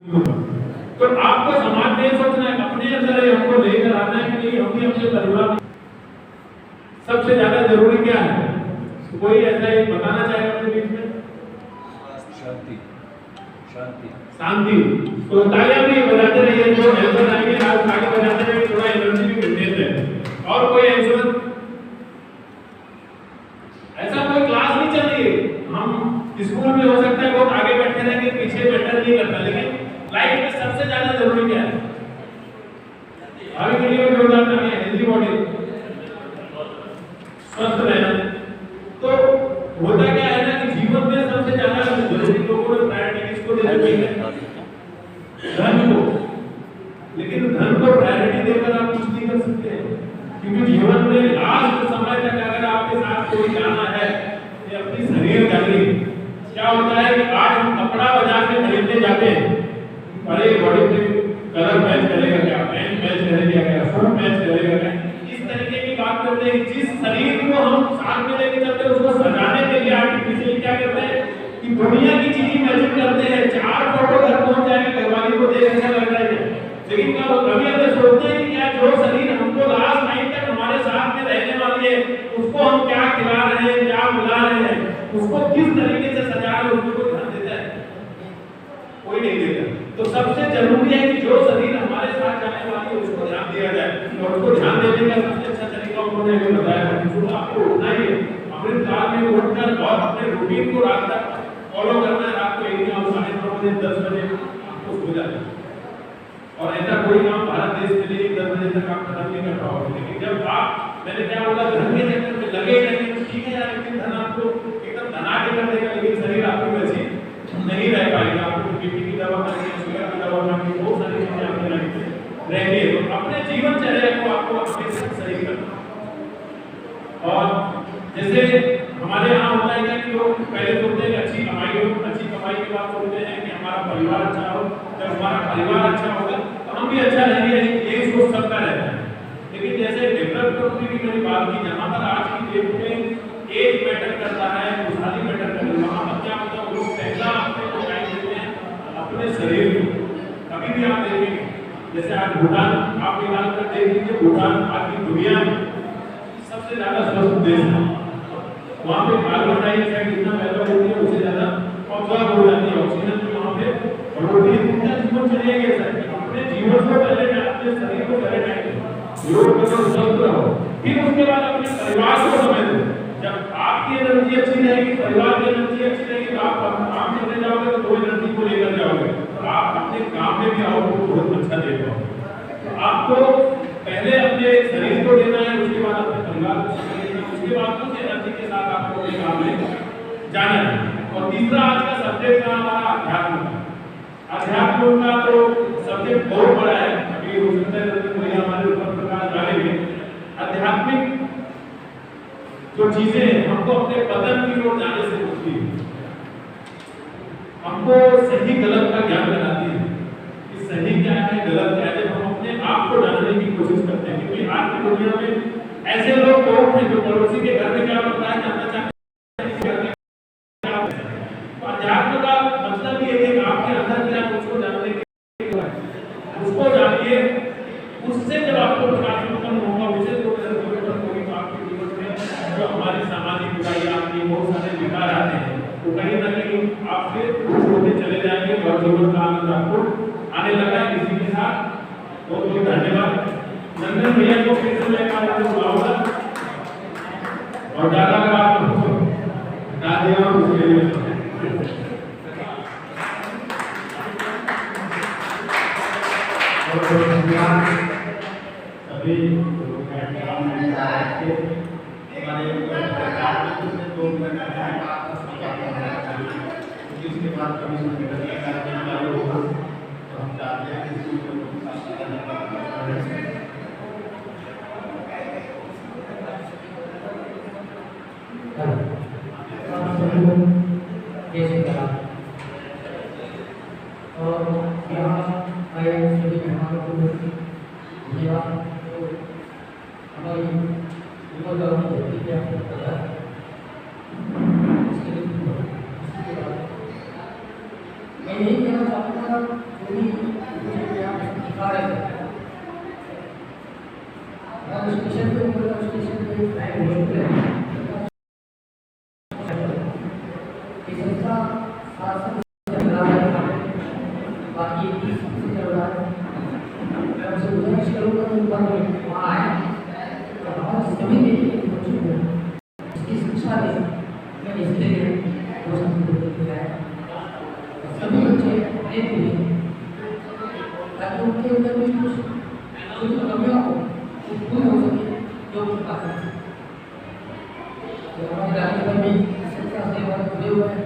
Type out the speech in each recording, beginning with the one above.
तो आपको समाज में सोचना है, अपने अंदर हमको लेकर आना है कि नहीं, हम भी अपने परिवार में सबसे ज्यादा जरूरी क्या है? कोई ऐसा ही बताना चाहेगा अपने बीच में? शांति। शांति शांति। तो तालियां भी बजाते रहिए, जो हेल्पर आएंगे आप आगे बजाते रहिए, थोड़ा एनर्जी भी देते हैं। और कोई ऐसा कोई क्लास नहीं चल रही है, हम स्कूल में हो सकता है बहुत आगे बैठे रहेंगे, पीछे बैठा नहीं करता, लेकिन लाइफ में सबसे ज्यादा जरूरी क्या है? आगे के लिए जोरदार तालियां, हेल्दी बॉडी, स्वस्थ रहना। तो होता क्या है ना कि जीवन में सबसे ज्यादा जरूरी लोगों ने प्रायोरिटी किसको देनी है? धन को। लेकिन धन को प्रायोरिटी देकर आप कुछ नहीं कर सकते हैं, क्योंकि जीवन में लास्ट समय तक अगर आपके साथ कोई जाना है ये अपनी शरीर जानी। क्या होता है कि आज हम कपड़ा बाजार में खरीदने जाते हैं, अरे बॉडी पे कलर मैच करेगा क्या, पैंट मैच करेगा क्या, सूट मैच करेगा क्या, इस तरीके की बात करते हैं। जिस शरीर को हम साथ में लेके चलते हैं उसको सजाने के लिए आर्टिफिशियल क्या करते हैं कि दुनिया की चीजें मैजिक करते हैं। 4 फोटो घर पहुंच जाएगा, घरवाली को देख अच्छा लग रहा है, लेकिन क्या वो कभी अपने सोचते हैं कि क्या जो शरीर हमको लास्ट टाइम तक हमारे साथ में रहने वाली है उसको हम क्या खिला रहे हैं, क्या मिला रहे हैं, उसको किस तरीके से सजा रहे हैं, उसको ध्यान देता है? कोई नहीं देता। तो सबसे जरूरी है कि जो शरीर हमारे साथ जाने वाली है उसको ध्यान दिया जाए, और उसको ध्यान देने का सबसे अच्छा तरीका उन्होंने हमें बताया कि आपको उठना ही है, अमृत काल में उठकर और अपने रूटीन को रात तक फॉलो करना है। रात को 9:30 बजे 10 बजे आपको सो जाना है, और ऐसा कोई काम भारत देश के लिए 10 बजे तक आप खत्म नहीं कर पाओगे। लेकिन जब आप, मैंने क्या बोला, धन के चक्कर में लगे रहेंगे तो ठीक है यार, लेकिन धन आपको एकदम धनाटे कर देगा, लेकिन शरीर आपकी वैसी नहीं रह पाएगा। आपको बीपी की दवा करनी है, शुगर की दवा करनी है, बहुत सारी चीजें आपकी लाइफ में रहेंगी। तो अपने जीवनचर्या को आपको हमेशा सही करना। और जैसे हमारे यहाँ होता है कि लोग पहले सोचते हैं अच्छी कमाई हो, अच्छी कमाई के बाद सोचते हैं कि हमारा परिवार अच्छा हो। जब हमारा परिवार अच्छा होगा तो हम भी अच्छा रहेंगे, ये सोच सबका रहता है। लेकिन जैसे डेवलप कंट्री की मैंने बात की, जहाँ पर आज की डेट में एज मैटर करता है, खुशहाली मैटर करता है, वहाँ पर क्या होता है, लोग पहला अपने को टाइम देते हैं अपने शरीर को। कभी भी आप देखेंगे, जैसे आज भूटान आप निकाल कर देख लीजिए, भूटान आज की दुनिया में सबसे ज्यादा स्वस्थ देश है। वहाँ पे कार्बन डाइऑक्साइड जितना पैदा होती है उससे ज्यादा ऑब्जर्व हो जाती है ऑक्सीजन की वहाँ पे, और वो उनका जीवन चलेगा ऐसा। अपने जीवन को पहले, अपने शरीर को पहले टाइम योग करो, स्वस्थ रहो, फिर उसके बाद अपने परिवार को समय दो। जब आपकी एनर्जी अच्छी रहेगी, परिवार की एनर्जी अच्छी रहेगी, तो आप काम करने जाओगे तो एनर्जी को लेकर जाओगे, तो आप अपने काम में भी आउटपुट बहुत अच्छा दे पाओगे। तो आपको पहले अपने शरीर को देना है, उसके बाद अपने परिवार को समय देना है, उसके बाद उस एनर्जी के साथ आपको अपने काम में जाना है। और तीसरा आज का सब्जेक्ट था हमारा अध्यात्म। अध्यात्म का तो सब्जेक्ट बहुत बड़ा है, अभी हो सकता है कोई हमारे ऊपर प्रकाश डालेंगे। आध्यात्मिक जो चीजें हमको अपने पतन की ओर जाने से रोकती है, हमको सही गलत का ज्ञान कराती है कि सही क्या है, गलत क्या है। जब हम अपने आप को जानने की कोशिश करते हैं, क्योंकि आज की दुनिया में ऐसे लोग बहुत हैं जो पड़ोसी के घर में क्या होता है जानना चाहते हैं। अध्यात्म का मतलब ये है कि आपके अंदर क्या है उसको जानने के, उसको जानिए, उससे जब आपको प्रकाश उत्पन्न होगा, उससे जो परिवर्तन होगी, तो आपके जीवन में जो हमारी सामाजिक बुराई आती है, बहुत सारे विकार आते हैं, तो कहीं ना कहीं आप फिर होते चले जाएंगे और जीवन का आनंद आपको आने लगा है। इसी के साथ बहुत बहुत धन्यवाद। नंदन भैया को फिर से मैं बुलाऊंगा, और ज्यादा अगर आप बता दिया उसके लिए सभी इसके बाद कभी चालू होगा तो हम चाहते हैं कि मैं यही कहना चाहूँगा भी मुझे आप दिखा रहे थे। और स्टेशन पे ऊपर स्टेशन पे फ्लाइट हॉस्पिटल है। ये संस्था 7 साल से चल रहा है, बाकी 30 साल से चल रहा है। मैं उनसे गुजारिश करूँगा कि एक बार वहाँ आए और हमारे सभी के लिए बच्चों को इसकी शिक्षा दें। मैं इसके लिए घोषणा देती है सभी बच्चे एक हुए ताकि उनके अंदर भी कुछ कमियाँ हो पूरी हो सके जो उनका है। तो हमारे राज्य में भी शिक्षा से हमारे जुड़े हुए हैं,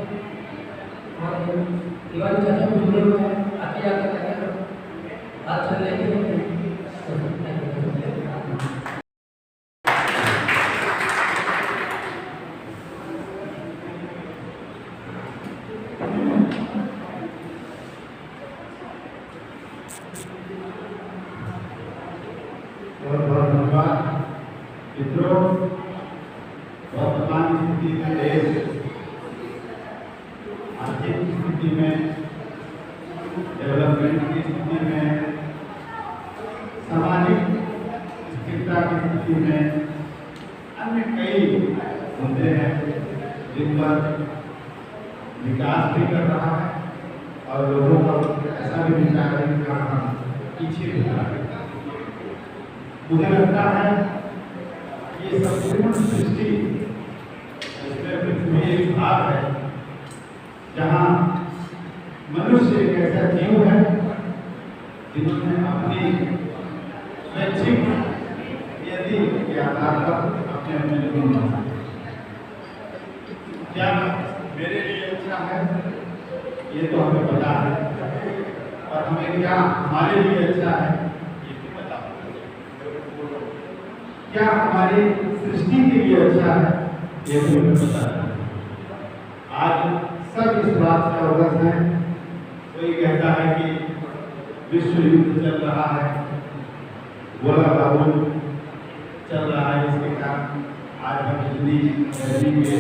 हमारे तिवारी चाचा भी जुड़े हुए हैं। आगे आकर हाथ चल लेते हैं। बहुत बहुत धन्यवाद मित्रों। वर्तमान स्थिति में देश आर्थिक स्थिति में, डेवलपमेंट की स्थिति में, सामाजिक स्थिरता की स्थिति में अन्य कई मुद्दे हैं जिन पर विकास भी कर रहा है और लोगों का ऐसा भी विचार है कि हम पीछे भी जा रहे हैं। मुझे लगता है ये संपूर्ण सृष्टि इसमें पृथ्वी एक भाग है जहाँ मनुष्य एक ऐसा जीव है जिन्होंने अपनी स्वैच्छिक यदि के आधार पर अपने अपने गुण बनाए। क्या मेरे लिए अच्छा है ये तो हमें पता है, और हमें क्या हमारे लिए अच्छा है ये भी पता है। क्या हमारी सृष्टि के लिए अच्छा है ये भी हमें पता है। आज सब इस बात से अवगत हैं। कोई कहता है कि विश्व युद्ध चल रहा है, गोला बारूद चल रहा है, इसके कारण आज हम इतनी गर्मी के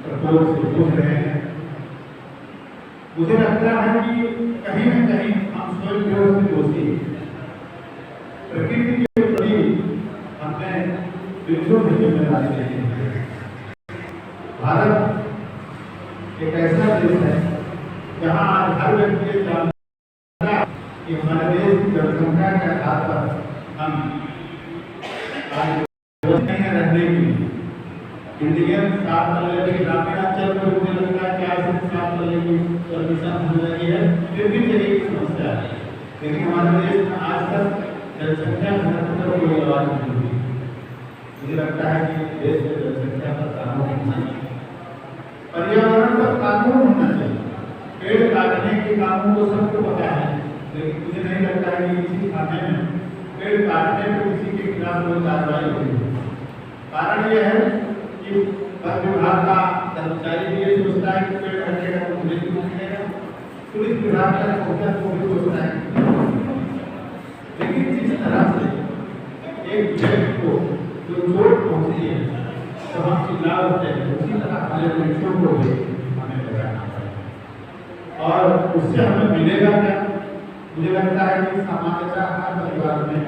प्रकोप से जूझ रहे हैं। मुझे लगता है कि कहीं न कहीं हम स्वयं की ओर से दोषी हैं। प्रकृति के प्रति हमने बिल्कुल भी जिम्मेदारी नहीं है। भारत एक ऐसा देश है जहाँ आज हर व्यक्ति जानता है कि हमारे देश की जनसंख्या के आधार पर हम आज रहने की इंडियन 7 तल्ले की ग्रामीणांचल में मुझे लगता है 4 से 7 तल्ले की परमिशन हो रही है, फिर भी यही समस्या है। लेकिन हमारे देश में आज तक जनसंख्या घनत्व पर कोई आवाज नहीं हुई। मुझे लगता है कि देश में जनसंख्या पर कानून होना चाहिए, पर्यावरण पर कानून होना चाहिए। पेड़ काटने के कानून तो सबको पता है, लेकिन मुझे नहीं लगता है कि किसी थाने में पेड़ काटने पर किसी के खिलाफ कोई कार्रवाई हुई। कारण यह है कि वन विभाग का कर्मचारी भी ये सोचता है कि पेड़ कटेगा तो मुझे क्यों मिलेगा, पुलिस विभाग का कर्मचारी को भी सोचता है। लेकिन जिस तरह से एक व्यक्ति को जो चोट पहुंची है तो हम चिल्ला उठते हैं, उसी तरह हमारे बच्चों को भी हमें लगाना पड़ेगा। और उससे हमें मिलेगा क्या? मुझे लगता है कि सामान्यतः हर परिवार में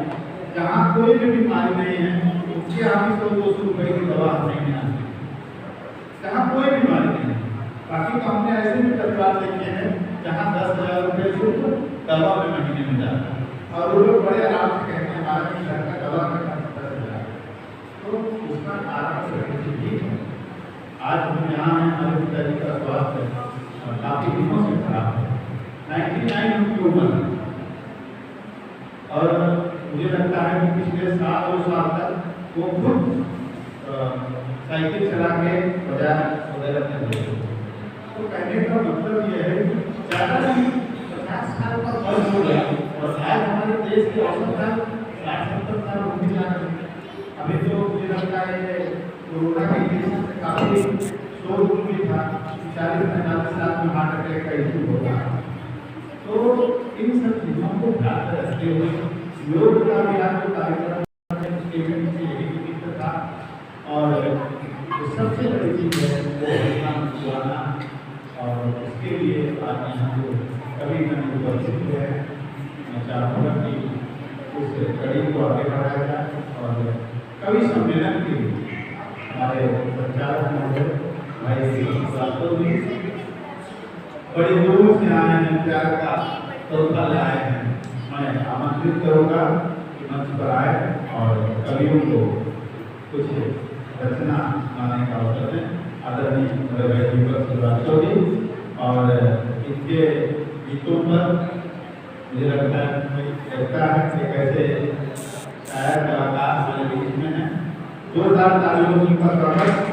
जहाँ कोई भी बीमारी नहीं है उसके यहाँ 100-200 रुपए की दवा नहीं आती। जहाँ कोई बीमारी नहीं है, बाकी तो हमने ऐसे भी परिवार देखे हैं जहाँ 10,000 रुपये सिर्फ दवा में महीने में जाता है, और वो लोग बड़े आराम से कहते हैं हमारे घर का दवा का खर्च 10,000। तो उसका कारण प्रकृति भी है। आज हम यहाँ हैं, हमारे पिताजी का स्वास्थ्य काफी दिनों से खराब है, 99 की उम्र है, और मुझे लगता है कि पिछले 7-2 साल तक वो खुद साइकिल चला के बाजार वगैरह कर रहे थे। तो कहने का मतलब ये है कि ज़्यादा नहीं 50 साल का फर्क हो गया, और आज हमारे देश की औसत 60-70 साल होती जा रही है। अभी तो मुझे लगता है कोरोना के केस से काफ़ी शोर भी था, 40-45 साल में हार्ट अटैक का इशू होगा। तो इन सब चीज़ों को ध्यान रखते हुए योग का भी आज जो कार्यक्रम था, और सबसे बड़ी चीज है वो इस्लाम, और उसके लिए आज यहाँ कभी उपस्थित हुए हैं। कड़ी को आगे बढ़ाया जाए और कवि सम्मेलन के लिए हमारे संचालक महोदय भाई श्रीवास्तव जी बड़ी दूर से आए हैं, प्यार का तोहफा लाए हैं। मैं आमंत्रित करूंगा कि मंच पर आए और कवियों को कुछ रचना गाने का अवसर दें। आदरणीय भाई दीपक श्रीवास्तव जी और इनके गीतों पर मुझे लगता है कि कैसे शायर कलाकार हमारे बीच में है। जोरदार तालियों की पर स्वागत।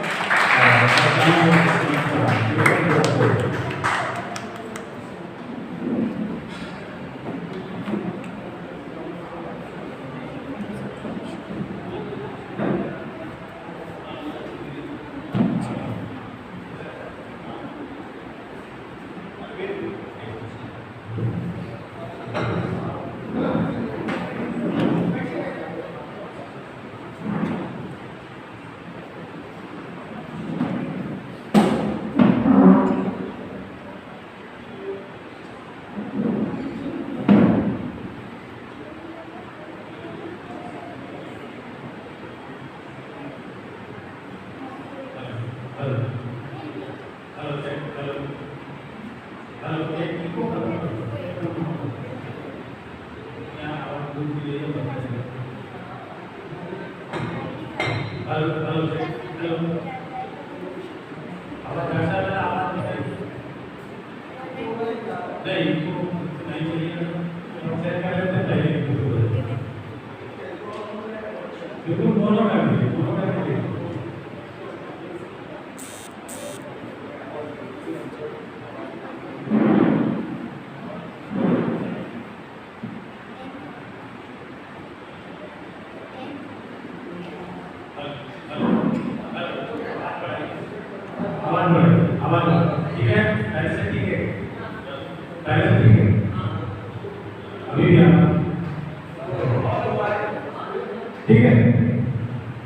ठीक है,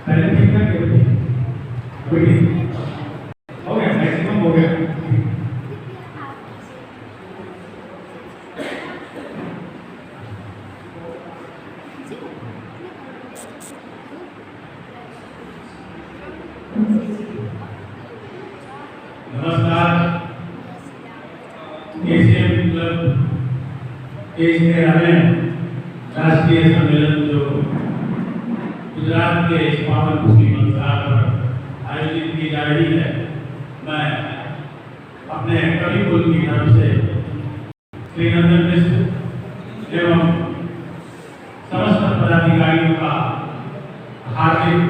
पहले ठीक था केवल हो गया, मैक्सिमम हो गया। नमस्कार, एशियन क्लब एशिया में राष्ट्रीय सम्मेलन जो गुजरात के इस पावन मुस्लिम स्थान पर आयोजित की जा रही है, मैं अपने कवि कुल की तरफ से श्री नंदन मिश्र एवं समस्त पदाधिकारियों का हार्दिक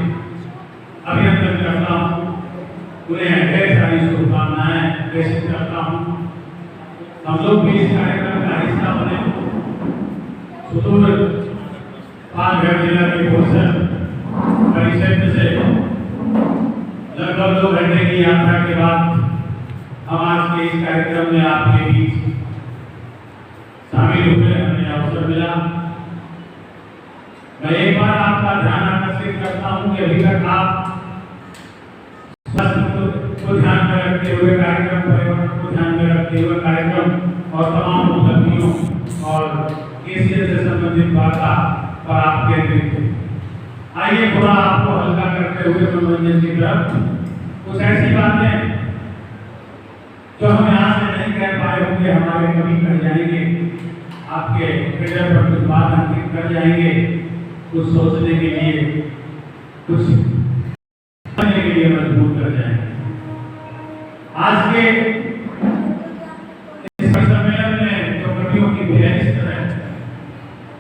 अभिनंदन करता हूँ। उन्हें ढेर सारी शुभकामनाएं प्रेषित करता हूँ। हम लोग भी इस कार्यक्रम का हिस्सा बने। सुदूर पालघर जिला के भोसन परिक्षेत्र से लगभग 2 घंटे की यात्रा के बाद हम आज के इस कार्यक्रम में आपके बीच शामिल हुए, हमें अवसर मिला। मैं एक बार आपका ध्यान आकर्षित करता हूं कि अभी तक आप को ध्यान में रखते हुए कार्यक्रम, पर्यावरण को ध्यान में रखते हुए कार्यक्रम और तमाम उपलब्धियों और एशिया से संबंधित वार्ता पर आप केंद्रित थे। आइए थोड़ा आपको हल्का करते हुए मनोरंजन की तरफ कुछ ऐसी बातें जो हम यहाँ से नहीं कह पाए होंगे, हमारे कवि कर जाएंगे, आपके हृदय पर कुछ बात अंकित कर जाएंगे, कुछ सोचने के लिए, कुछ समझने के लिए मजबूर कर जाएंगे। आज के इस सम्मेलन में जो कवियों की फहरिस्त है,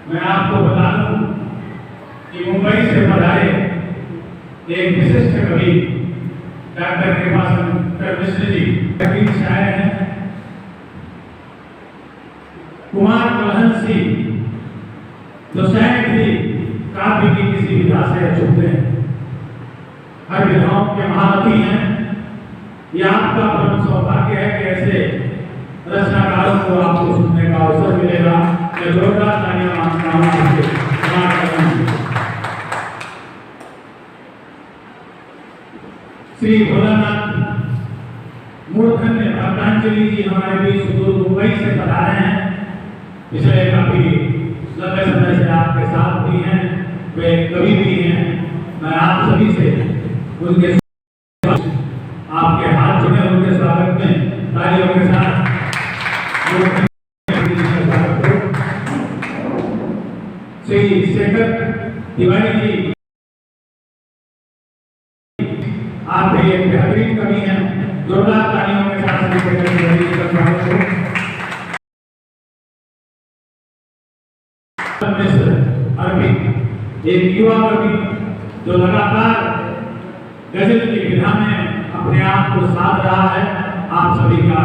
मैं आपको बता दूं कि मुंबई से पधारे एक विशिष्ट कवि डॉक्टर कृपाशंकर मिश्र जी कवि शायर हैं। कुमार कलहन सिंह जो शायद भी काव्य की किसी विधा से अछूते हैं, हर विधाओं के महारथी हैं। यह आपका परम सौभाग्य है कि ऐसे रचनाकारों को आपको सुनने का अवसर मिलेगा। जोरदार तालियां मांगता हूं। श्री भोलानाथ मूर्धन्य भक्तांजलि जी हमारे बीच सुदूर मुंबई से पधारे हैं। पिछले काफी लंबे समय से आपके साथ भी हैं, वे कवि भी हैं। मैं आप सभी से उनके आपके हाथ जुड़े उनके स्वागत में तालियों के साथ श्री शेखर तिवारी जी, आप भी एक बेहतरीन कवि हैं। जोरदार तालियों के साथ श्री शेखर तिवारी जी का स्वागत हो। अरविंद एक युवा कवि जो लगातार गजल की विधा में अपने आप को साध रहा है। आप सभी का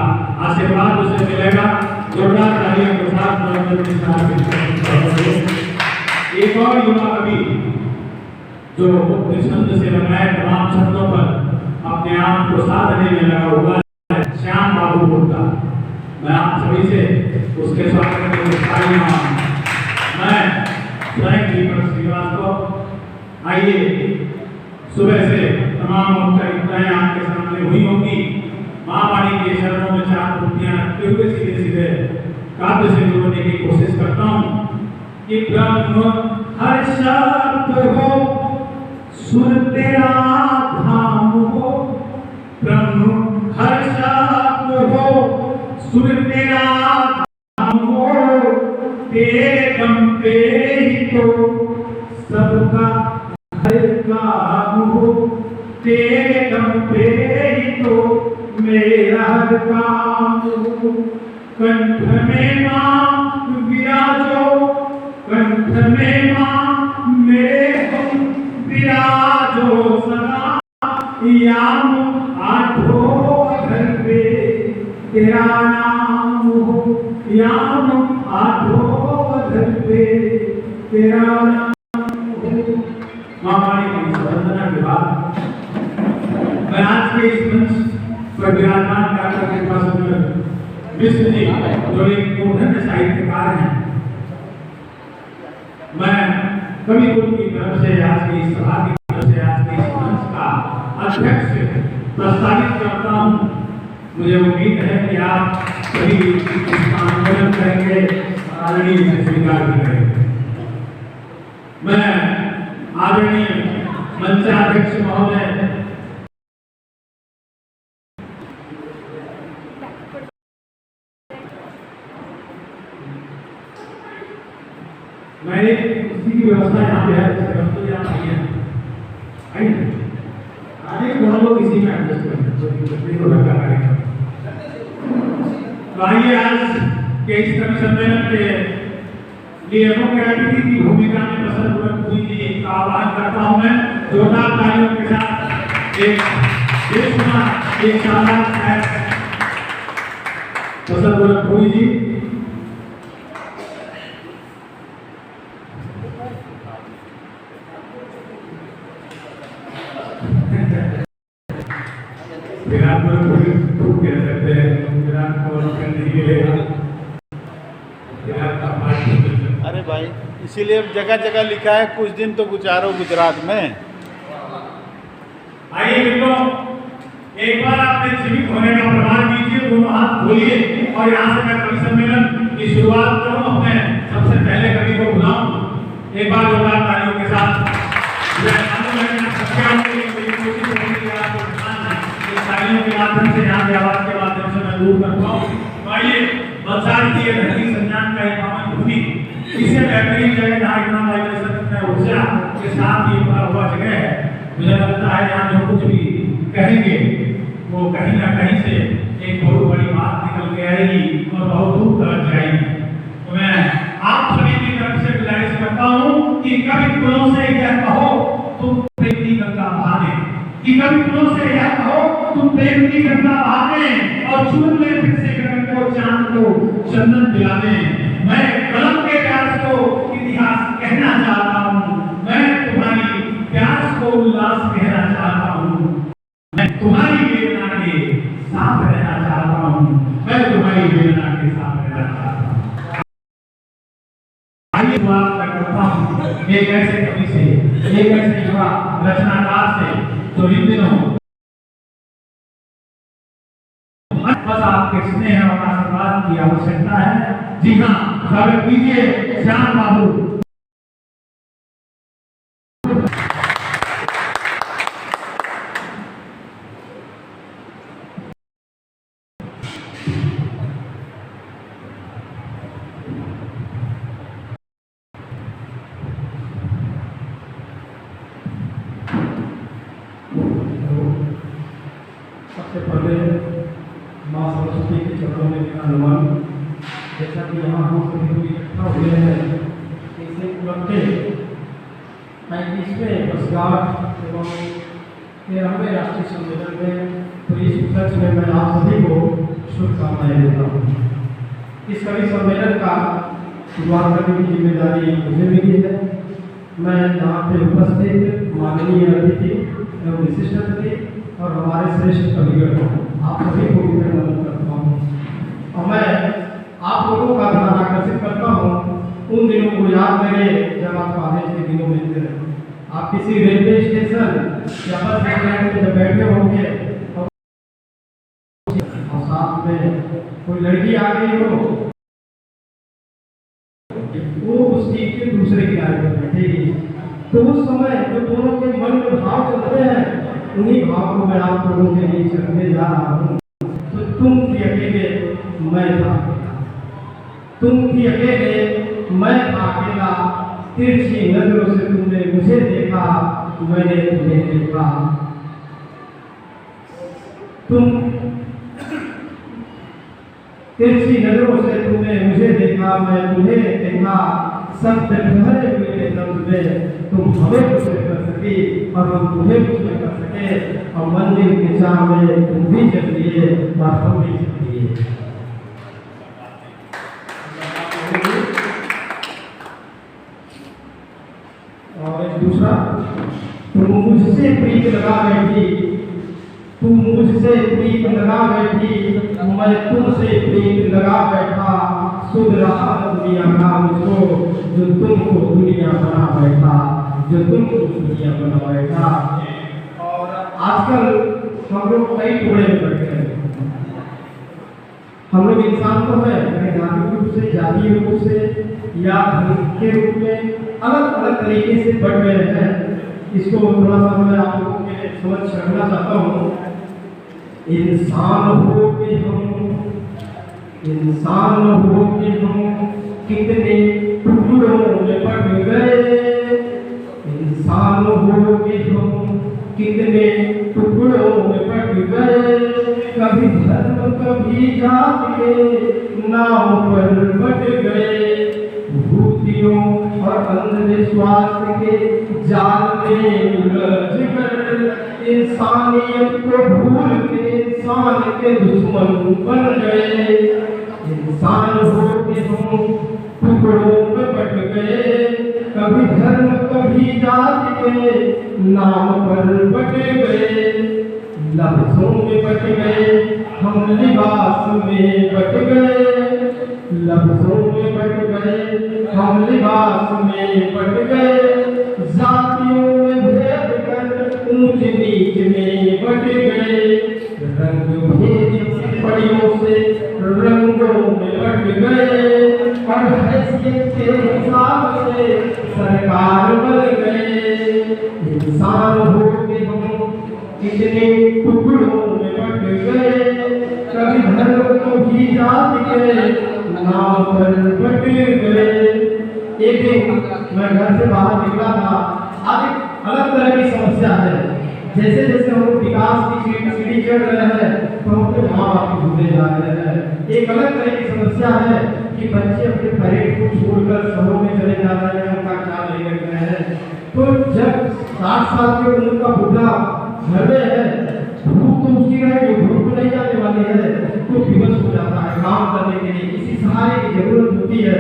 आशीर्वाद उसे मिलेगा। जोरदार तालियों के साथ एक और युवा कवि जो मुक्त छंद से लगाए तमाम छंदों पर अपने आप को साधने में लगा हुआ है, श्याम बाबू गुप्ता। मैं आप सभी से उसके स्वागत के लिए तालियां। मैं स्वयं दीपक श्रीवास्तव। आइए, सुबह से तमाम औपचारिकताएं आपके सामने हुई होंगी। माँ वाणी के शरणों में चार पंक्तियां रखते हुए सीधे सीधे काव्य से जोड़ने की कोशिश करता हूँ कि ब्रह्म हर शब्द हो, सुर तेरा धाम हो। ब्रह्म हर शब्द हो, सुर तेरा धाम हो। तेरे दम पे ही तो सबका हर काम हो। तेरे दम पे ही तो मेरा हर काम हो। कंठ में मां विराजो, कंठ में मां मेरे तुम विराजो सदा। याम आठों घर पे तेरा नाम हो। याम आठों घर पे तेरा नाम हो। मां वाणी की वंदना के बाद मैं आज के इस मंच पर विराजमान डॉक्टर कृपाशंकर मिश्र जी जो एक मूर्धन्य साहित्यकार हैं, मैं कवि कुल की तरफ से आज की सभा की तरफ से आज के इस मंच का अध्यक्ष प्रस्तावित करता हूँ। मुझे उम्मीद है कि आप सभी इसका अनुमोदन करेंगे, आदरणीय से स्वीकार भी करेंगे। मैं आदरणीय मंचाध्यक्ष महोदय मैंने इसी की व्यवस्था यहाँ पे है, तो यहाँ नहीं है। आइए आगे बहुत लोग इसी में एडजस्ट करेंगे तो लगा करेंगे। तो आइए आज के इस कवि सम्मेलन के लिए डेमोक्रेटिक की भूमिका में बसंत हुई जी का आह्वान करता हूँ मैं। जोरदार तालियों के साथ एक बेशुमार एक शानदार बसंत हुई जी। विराट को खूब कह सकते हैं, विराट को नहीं मिलेगा। विराट का पार्टी अरे भाई, इसीलिए जगह जगह लिखा है कुछ दिन तो गुजारो गुजरात में। आइए मित्रों, एक बार आपने जीवित होने का प्रमाण कीजिए, दोनों हाथ खोलिए और यहाँ से मैं कवि सम्मेलन की शुरुआत करूँ। अपने सबसे पहले कवि को बुलाऊं। एक बार जोरदार तालियों के साथ तालियों के माध्यम से, यहाँ के आवाज के माध्यम से मैं दूर करता हूँ। तो आइए, बलसाड़ की ये धरती संज्ञान का एक पावन भूमि, इसे बेहतरीन जगह जहाँ इतना वाइब्रेशन ऊर्जा के साथ ये भरा हुआ जगह है। मुझे लगता है यहाँ जो कुछ भी कहेंगे वो कहीं ना कहीं से एक बहुत बड़ी बात निकल के आएगी और बहुत दूर तक जाएगी। तो मैं आप सभी की तरफ से गुजारिश करता हूँ कि कवि कुलों से यह कहो तुम प्रेम की गंगा बहाने, कि कवि कुलों से यह कहो तुम प्रेम की गंगा बहाने और चूम ले फिर से गगन को चांद को चंदन दिलाने। मैं कलम के प्यास को इतिहास कहना चाहता हूँ, मैं तुम्हारी प्यास को उल्लास कहना चाहता हूँ, मैं तुम्हारी वेदना के साथ रहना चाहता हूँ, मैं तुम्हारी वेदना के साथ रहना चाहता हूँ। आइए बात करता हूँ एक ऐसे कवि से, एक ऐसे युवा रचनाकार से जो इन दिनों बस आपके स्नेह और आशीर्वाद की आवश्यकता है। जी हाँ, स्वागत कीजिए श्याम बाबू। सबसे पहले माँ सरस्वती के चरणों में मेरा नमन। जैसा कि यहाँ हम सभी लोग इकट्ठा हुए हैं, इसे उपलब्धि 35वें वर्षगांठ एवं 13वें राष्ट्रीय सम्मेलन में, तो इस उपलक्ष्य में मैं आप सभी को शुभकामनाएं देता हूँ। इस कवि सम्मेलन का शुरुआत करने की जिम्मेदारी मुझे मिली है। मैं यहाँ पे उपस्थित माननीय अतिथि एवं विशिष्ट अतिथि और हमारे श्रेष्ठ कविगण आप सभी को भी मैं नमन करता हूँ और मैं आप लोगों का ध्यान आकर्षित करता हूँ उन दिनों को याद करें जब आप कॉलेज के दिनों में थे। आप किसी रेलवे स्टेशन या बस स्टैंड में जब बैठे होंगे और साथ में कोई लड़की आ गई हो, वो उस सीट के दूसरे किनारे पर बैठेगी, तो उस समय जो दोनों के मन में भाव चल रहे हैं, उन्हीं भाव को मैं आप लोगों के बीच रखने जा रहा हूँ। तो तुम थी अकेले, मैं था अकेला। तुम थी अकेले, मैं था अकेला। तिरछी नजरों से तुमने मुझे देखा, मैंने तुम्हें देखा। तुम तिरछी नजरों से तुमने मुझे देखा, मैं तुम्हें देखा। सब ठहरे हुए लफ्ज़ में तुम हमें कुछ कर सके और हम तुम्हें कुछ कर सके, और मंदिर के चाह में तुम भी चल दिए और हम भी चल दिए। और एक दूसरा, तुम मुझसे प्रीत लगा बैठी, तुम मुझसे प्रीत लगा बैठी, मैं तुमसे प्रीत लगा बैठा। सुध रहा दुनिया का मुझको, जो तुमको दुनिया बना बैठा, जो तुमको दुनिया बना बैठा। और आजकल हम लोग कई टोड़े में बैठ गए। हम लोग इंसान तो है, धार्मिक रूप से, जातीय रूप से या धर्म के रूप में अलग अलग तरीके से बढ़ गए हैं। इसको थोड़ा सा मैं आप लोगों के समझ रखना चाहता हूँ। इंसान हो के हम कितने टुकड़ों में बट गए। इंसान हो के हम कितने टुकड़ों में बट गए। कभी धर्म कभी जात के नाम पर बट गए। भूतियों और अंधविश्वास के जाल में उलझ कर इंसानियत को भूल के इंसान के दुश्मन बन गए। इंसान हो के हम टुकड़ों में बट गए। कभी धर्म कभी जात के नाम पर बट गए। लफ्जों में बट गए, हम लिबास में बट गए। लफ्जों में बट गए, हम लिबास में बट गए। जातियों में भेद कर ऊंच नीच में बट गए। रंग भेद पड़ियों से रंगों में बट गए। और हैसियत के हिसाब से सरकार बन गए। इंसान हो के हम कितने टुकड़ों में बट गए। कभी धर्म को भी जात के नाम पर बट गए। एक दिन मैं घर से बाहर निकला था। आज एक अलग तरह की समस्या है। जैसे जैसे हम विकास की सीढ़ी चढ़ रहे हैं तो हम अपने माँ बाप को भूलते जा रहे हैं। एक अलग तरह की समस्या है कि बच्चे अपने पेरेंट्स को छोड़कर शहरों में चले जा रहे हैं, उनका ख्याल नहीं रख रहे हैं। तो जब 60 साल की उम्र का बुढ़ा घर में है, भूख तो उसकी रहेगी, भूख नहीं जाने वाली है, तो विवश हो जाता है काम करने के लिए, किसी सहारे की जरूरत होती है।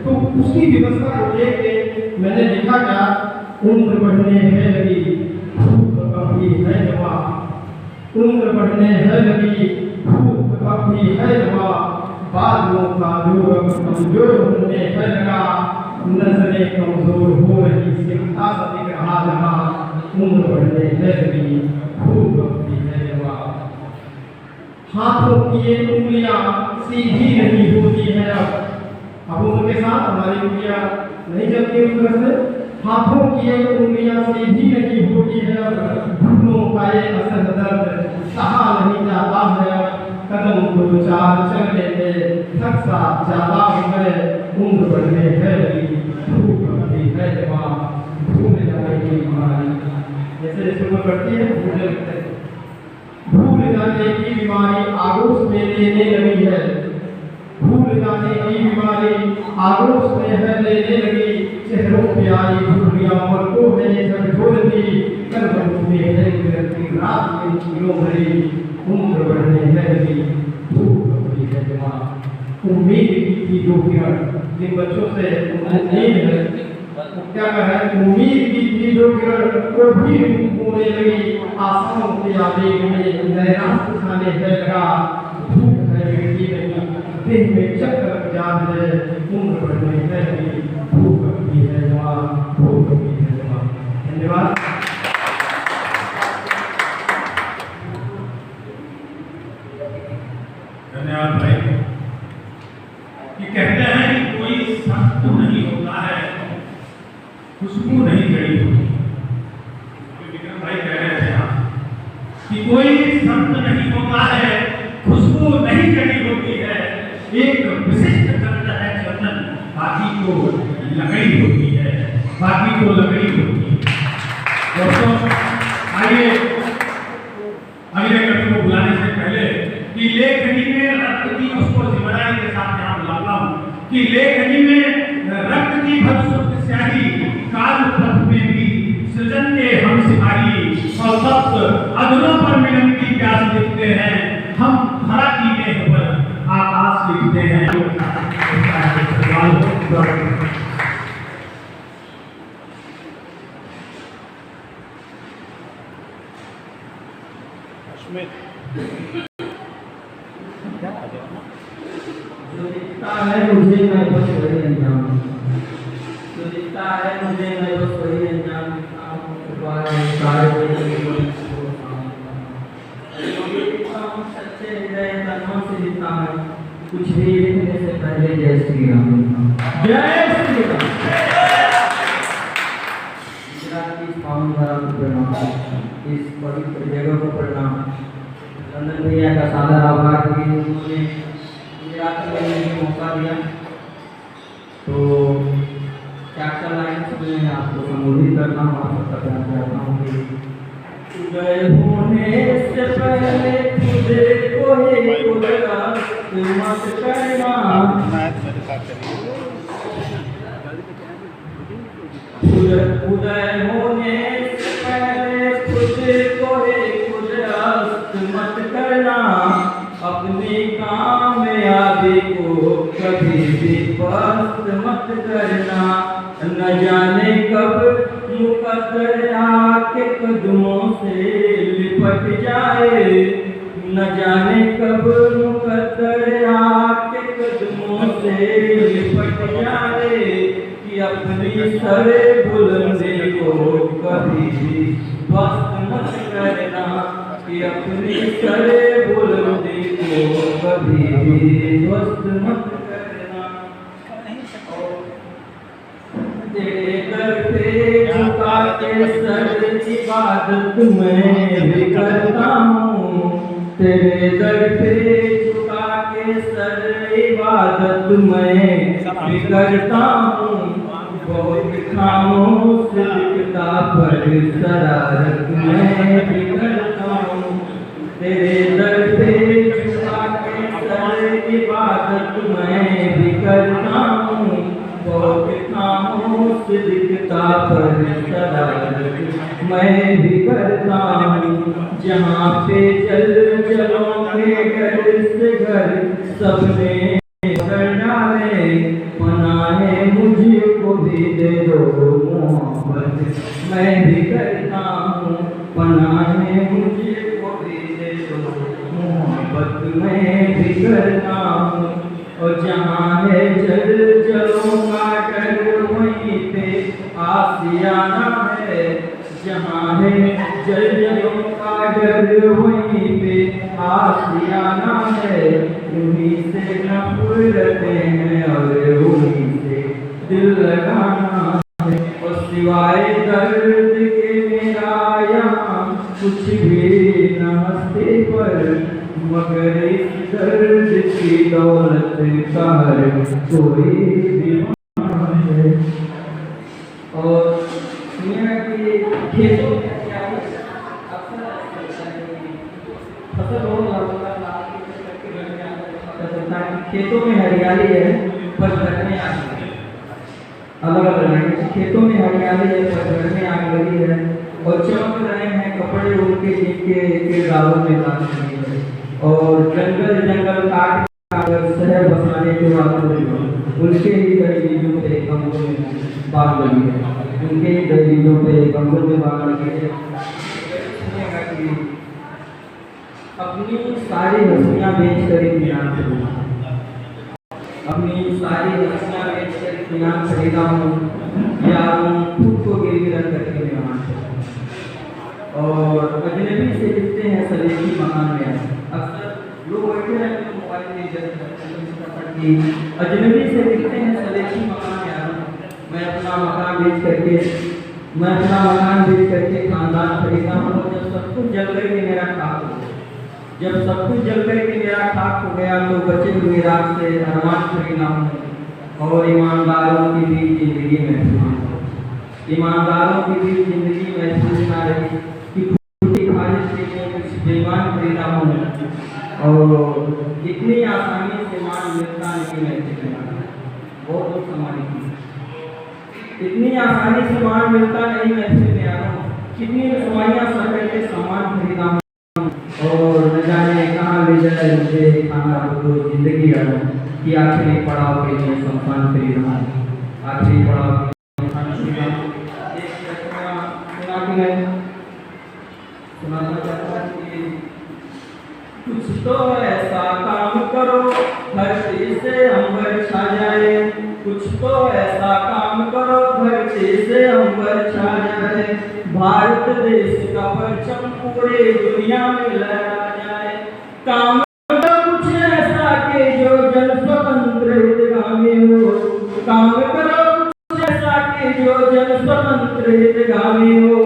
तो उसकी व्यवस्था को देख के मैंने देखा क्या, उम्र बढ़ने है लगी, भूख कभी है जवा। उम्र बढ़ने है लगी, भूख कभी है जवा। बालों का जोर कमजोर होने है लगा। नजरें कमजोर हो रही, सिखता सा दिख रहा जहाँ। उम्र बढ़ने है लगी, भूख कभी है जवा। हाथों की ये उंगलियां सीधी नहीं होती है। अब उनके साथ हमारी उंगलियां नहीं चलती उस तरह से। हाथों की ये उंगलियां सीधी नहीं होती है, घुटनों का ये असर दर्द सहा नहीं जाता है। कदम दो चार चलने में थक सा ज्यादा है, उम्र बढ़ने है भूख बढ़ती है जवां भूल जाने की बीमारी। जैसे जैसे उम्र बढ़ती है भूल जाने की बीमारी आगोश में लेने लगी है। भूल जाने की बीमारी आगोश में है लेने लगी। चेहरों पे आई झुर्रियां मलकों में झकझोरती, करवट में है गिरती रात में किलो भरी। उम्र बढ़ने है लगी भूख बढ़ती है जवां उम्मीद की जो किरण जिन बच्चों से उम्मीद है वो क्या है, उम्मीद की जो किरण वो भी होने लगी। आशाओं के आवेग में नैराश दिखाने है लगा। भूख है मिट्टी नहीं, देह में चक्कर जान है। उम्र बढ़ने है लगी भूख बढ़ती है जवां भूख बढ़ती है जवां। धन्यवाद। धन्यवाद भाई। ये कहते हैं कि कोई संत नहीं होता है, खुशबू नहीं जड़ी होती। विक्रम भाई कह रहे थे कि कोई संत नहीं होता है, खुशबू नहीं जड़ी होती है। एक विशिष्ट गंध है चंदन, बाकी को लकड़ी होती है, बाकी को लकड़ी होती है। दोस्तों आइए अगले कवि को बुलाने से पहले कि लेखनी में रक्त की, उसको जिम्मेदारी के साथ यहाँ बुलाता हूँ कि लेखनी में रक्त की भरसुख स्याही, काल पथ में भी सृजन के हम सिपाही। और तप्त अधरों पर मिलन की प्यास लिखते हैं हम, हरा कीने पर आकाश लिखते हैं। जो दिखता है मुझे मैं बस वही अंजाम, जो दिखता है मुझे मैं बस वही अंजाम देता हूँ। सच्चे हृदय तन्मन से लिखता है, कुछ भी लिखने से पहले जय श्री राम, जय श्री राम। गुजरात की पावन धरा को प्रणाम, इस पवित्र जगह को प्रणाम। लंदन भैया का सादर आभार कि उन्होंने गुजरात में मुझे मौका दिया। तो कैप्टन लाइन्स में आपको संबोधित करना हूँ, आप सबका प्यार करता हूँ कि उदय होने से पहले तुझे को ही कुदरत मत करना। उदय होने से पहले तुझे को ही कुदरत मत करना। अपनी कामयाबी को कभी भी पस्त मत करना। न जाने कब मुकद्दर आके कदमों से लिपट जाए, न जाने कब मुकद्दर आके कदमों से लिपट जाए। कि अपनी सरे बुलंदी को कभी भी ध्वस्त मत करना। कि अपनी सरे बुलंदी को कभी भी ध्वस्त मत करना। तेरे दर पे झुका के सर इबादत मैं भी करता हूँ। तेरे दर पे झुका के सर इबादत मैं भी करता हूँ। बहुत खामोश दिखता पर शरारत मैं भी करता हूँ। तेरे दर पे झुका के सर इबादत मैं भी करता हूँ। बहुत खामोश दिखता पर शरारत मैं भी करता हूँ। जहाँ पे जलों के घर से घर सबने कर डाले, पनाहे मुझको भी दे दो मोहब्बत मैं भी करता हूँ। पनाहे मुझको भी दे दो मोहब्बत मैं भी करता हूँ। और जहाँ है जलों का डर वहीं पे आसियाना है। जहाँ है जलों का डर वहीं पे आशियाना है, उन्हीं से नफरतें हैं और उन्हीं से दिल लगाना है। और सिवाय दर्द के मेरा यहाँ कुछ भी न हंसते पर, मगर इस दर्द की दौलत का हर कोई दीवाना है। और दुनिया के खेतों में फसल हो खेतों में हरियाली है पर घर में आग लगी है। अलग अलग है, खेतों में हरियाली है पर घर में आग लगी है। और चमक रहे हैं कपड़े उनके जिनके किरदारों में बात नहीं है। और जंगल जंगल काट कर शहर बसाने के बाद उनके ही दहलीजों पे कमरों में बाग लगी है। उनके ही दहलीजों पे कमरों में बाग लगी है। अपनी सारी हंसियां बेच कर इत्मीनान खरीदा, अपनी सारी हंसियां बेच कर इत्मीनान खरीदा हूँ, या खुद को गिरवी रख करके मेहमान है। और अजनबी से दिखते हैं सलेटी मकान में, अक्सर लोग बैठे रहते हैं मोबाइल में कि अजनबी से दिखते हैं सलेटी मकान में। मैं अपना मकान बेच करके खानदान खरीदा हूँ। जब सब कुछ जल करके मेरा खाक हो गया, जब सब कुछ जल करके मेरा खाक हो गया तो बचे हुए रात से अरमान खरीदा हूँ। और ईमानदारों की भी जिंदगी महफूज, ईमानदारों की भी जिंदगी महफूज ना रही कि खुशी खारिश के लिए कुछ बेईमान खरीदा हूँ। और इतनी आसानी से मान मिलता नहीं महफूज में, बहुत लोग समानी की इतनी आसानी से मान मिलता नहीं महफूज में आ रहा हूँ। कितनी रसवाइयाँ सह करके सामान खरीदा हूँ। और न जाने कहाँ ले जाए मुझे खाना तो जिंदगी कि आखिरी पड़ाव के लिए शमशान खरीदना है, आखिरी पड़ाव के लिए सुनाना चाहता हूँ कि कुछ तो ऐसा काम करो धरती से अंबर छा जाए, कुछ तो ऐसा काम करो धरती से अंबर छा जाए। भारत देश का परचम पूरे दुनिया में लहरा जाए। काम करो कुछ ऐसा के जो जन स्वतंत्र हितगामी हो, काम करो कुछ ऐसा के जो जन स्वतंत्र हितगामी हो।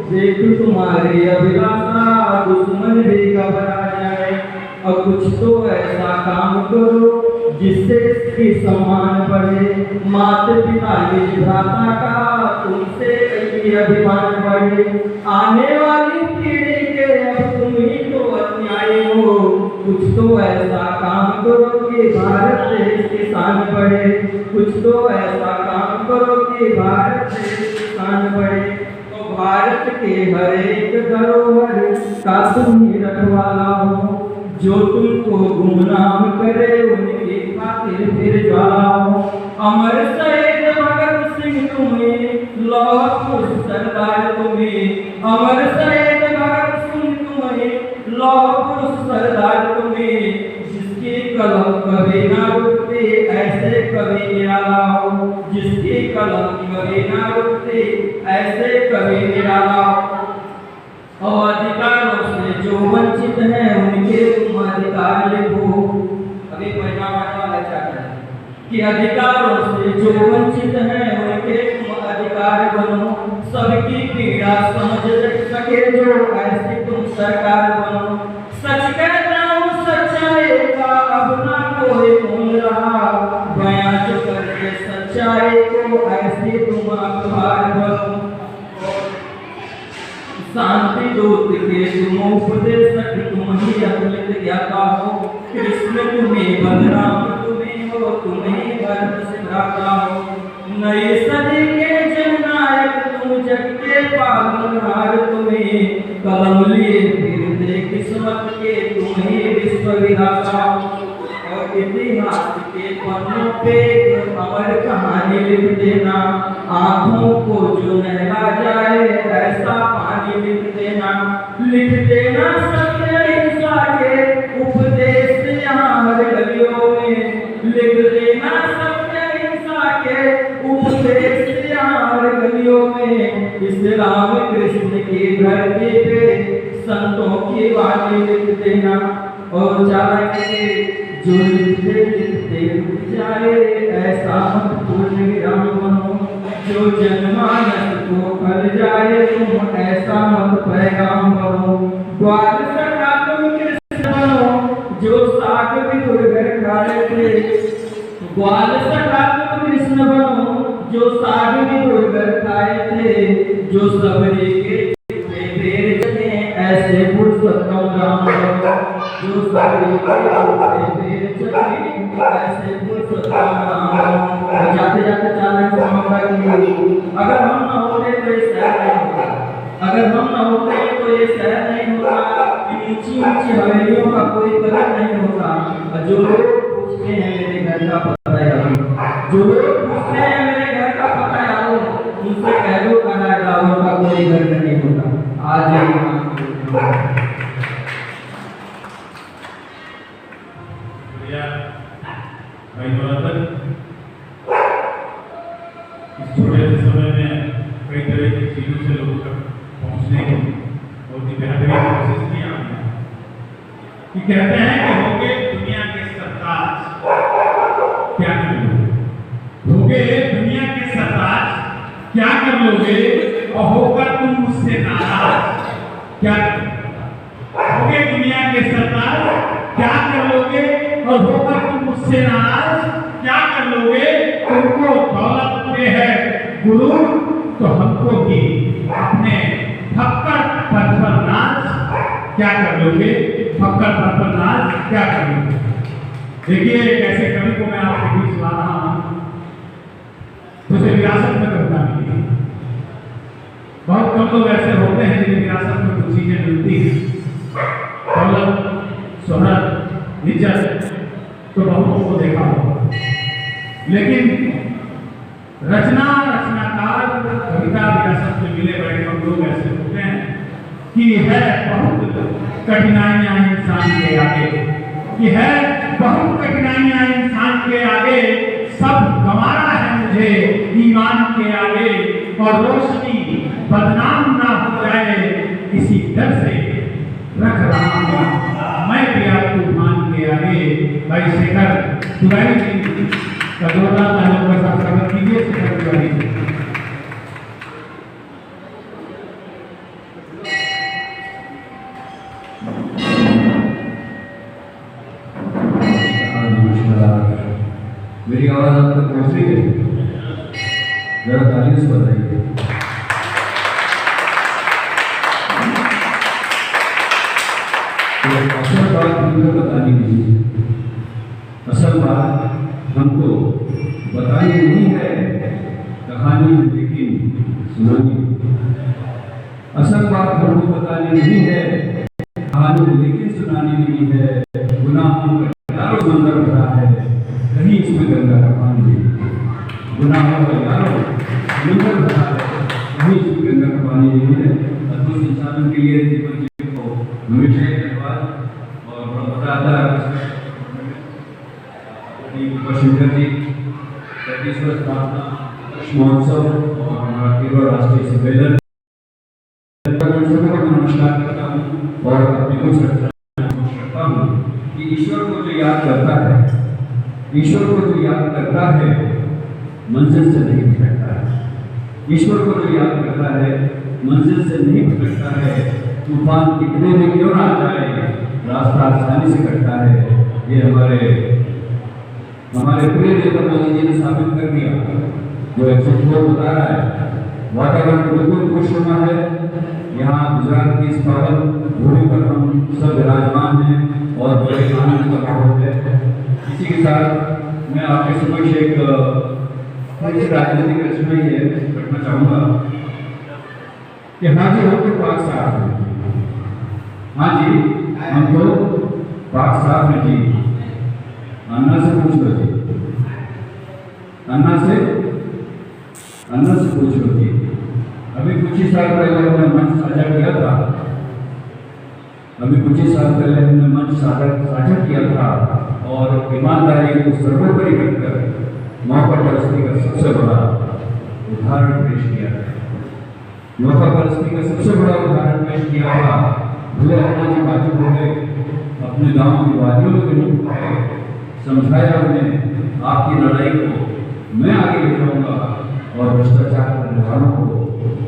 देख तुम्हारी अभिलाषा दुश्मन भी घबरा जाए। और कुछ तो ऐसा काम करो जिससे इसकी सम्मान बढ़े, माता पिता निज भ्राता का तुमसे ये अभिमान बढ़े। आने वाली पीढ़ी के अब तुम ही तो अन्यायी हो। कुछ तो ऐसा काम करो कि भारत देश की शान बढ़े, कुछ तो ऐसा काम करो कि भारत देश की शान बढ़े। तो भारत के हर एक धरोहर का तुम ही रखवाला हो, जो तुमको गुमनाम करे उनकी खातिर फिर ज्वाला। अमर शहीद भगत सिंह तुम्हें, लौह पुरुष सरदार तुम्हें। अमर शहीद भगत सिंह तुम्हें, लौह पुरुष सरदार तुम्हें। जिसकी कलम कभी ना रुकती ऐसे कभी निराला हो, जिसकी कलम कभी ना रुकती ऐसे कभी निराला हो। और अधिकारों से जो वंचित हैं उनके तुम अधिकार लिखो। अभी पैगाम आने वाला चाहता है कि अधिकारों से जो वंचित हैं उनके तुम अधिकार बनो। सबकी पीड़ा समझ सके जो ऐसी तुम सरकार बनो। सच कहता हूँ सच्चाई का अब ना कोई भूल रहा, बयां जो करके सच्चाई को ऐसी तुम अखबार बनो। शांति दूत के तुम उपदेशक तुम ही अमृत ज्ञाता हो। कृष्ण तुम्हें बलराम तुम्हें हो, तुम्हें भरत सिद्धाता हो। नई सदी के जननायक तुम, जग के पालनहार तुम्हें। कलम लिए फिरते किस्मत के तुम ही विश्व विधाता हो। और इतिहास के पन्नों पे अमर कहानी लिख देना। आँखों को जो नहला जाए ऐसा पानी लिख देना। लिख देना सत्य अहिंसा के उपदेश यहाँ हर गलियों में। लिख देना सत्य अहिंसा के उपदेश यहाँ हर गलियों में। इस राम कृष्ण की धरती पे संतों की वाणी लिख देना और चालाकी के जो लिखते रुक जाए, ऐसा मत पूर्ण विराम बनो जो जनमानस को फल जाए, तुम ऐसा मत पैगाम बनो। ग्वाल सखा तुम कृष्ण बनो जो साग विदुर घर खाए थे, ग्वाल सखा तुम कृष्ण बनो जो साग विदुर घर खाए थे, जो सबरी के पेड़ चले ऐसे पुरुषोत्तम राम बनो, जो सबरी के पेड़ चले ऐसे पुरुषोत्तम राम बनो। जाते जाते चालक समाप्त की, अगर हम न होते तो ये शहर नहीं होता, अगर हम न होते तो ये शहर नहीं होता, ऊंची ऊंची हवेलियों का कोई कदर नहीं होता। जो लोग पूछते हैं मेरे घर का पता यारो, जो लोग पूछते हैं मेरे घर का पता यारो, उनसे कह दो कनाडा ड्राइवर का कोई घर नहीं होता। आज भाई नौरतन, इस छोटे से समय में कई तरह की चीजों से लोगों तक पहुंचने की बहुत ही बेहतरीन कोशिश की आपने। कि कहते हैं कि होगे दुनिया के सरताज, क्या कर लोगे? होगे दुनिया के सरताज, क्या कर लोगे? और होकर तुम मुझसे नाराज, क्या होगे? दुनिया के सरताज, क्या कर लोगे? और होकर तुम मुझसे नाराज, क्या कर लोगे? तुमको दौलत पे है गुरु, तो हमको भी अपने फक्कर पर नाज, क्या कर लोगे? फक्कर पर नाज, क्या कर लोगे? देखिए एक ऐसे कवि को मैं आपके बीच ला रहा हूं, मुझे विरासत में कविता मिली। बहुत कम लोग ऐसे होते हैं जिन्हें विरासत में कुछ चीजें मिलती हैं, दौलत, शोहरत, इज्जत, तो बहुतों को देखा होगा, लेकिन रचनाकार कविता विरासत में मिले बड़े कम लोग ऐसे होते हैं कि है बहुत कठिनाइयां इंसान के आगे, कि है बहुत कठिनाइयां इंसान के आगे, सब गंवारा है मुझे ईमान के आगे, और रोशनी बदनाम ना हो जाए इसी डर से रख रहा हूं मैं पिया तूफान के आगे। भाई शेखर तिवारी जी का जोरदार तालियों के साथ स्वागत कीजिए। शेखर तिवारी जी मेरी आवाज आप तक पहुंच रही है? जरा तालियों से बताइए। असल बात हमको बतानी नहीं है, असल बात हमको बतानी नहीं है कहानी, लेकिन सुनानी। असल बात हमको बतानी नहीं है कहानी, लेकिन सुनानी नहीं है। गुनाहों का यारो समंदर भरा है, कहीं इसमें गंगा का पानी। गुनाहों का यारो समंदर भरा है, कहीं इसमें गंगा का पानी नहीं है। अद्भुत संचालन के लिए जीवन को हमेशा धन्यवाद और बताता शिवकर जी 35वां स्थापना महोत्सव और हमारा 13वां राष्ट्रीय सम्मेलन। नमस्कार करता हूँ और अपनी को करता हूँ कि ईश्वर को जो याद करता है, ईश्वर को जो याद करता है मंजिल से नहीं भटकता है। ईश्वर को जो याद करता है मंजिल से नहीं भटकता है। तूफान कितने में क्यों ना आ जाए, रास्ता आसानी से कटता है। ये हमारे प्रिय नेता मोदी जी ने साबित कर दिया। जो एग्जिट पोल बता रहा है वातावरण बिल्कुल खुशनुमा है। यहाँ गुजरात की इस पावन भूमि पर हम सब विराजमान हैं और बड़े आनंद का माहौल है। इसी के साथ मैं आपके समक्ष एक राजनीतिक रचना ही है रखना चाहूँगा कि हाजी हो तो पाक साफ है। हाँ जी, हम तो पाक साफ है जी। अन्ना से पूछ लो जी, अन्ना से पूछ लो जी। अभी कुछ ही साल पहले हमने मंच साझा किया था, और ईमानदारी को सर्वोपरि रखकर मौका परस्ती का सबसे बड़ा उदाहरण पेश किया है। मौका परस्ती का सबसे बड़ा उदाहरण पेश किया था भले अपना जी बाजू हो गए, अपने गांव की वादियों में भी समझाया उन्हें आपकी लड़ाई को मैं आगे ले जाऊंगा और भ्रष्टाचार करने वालों को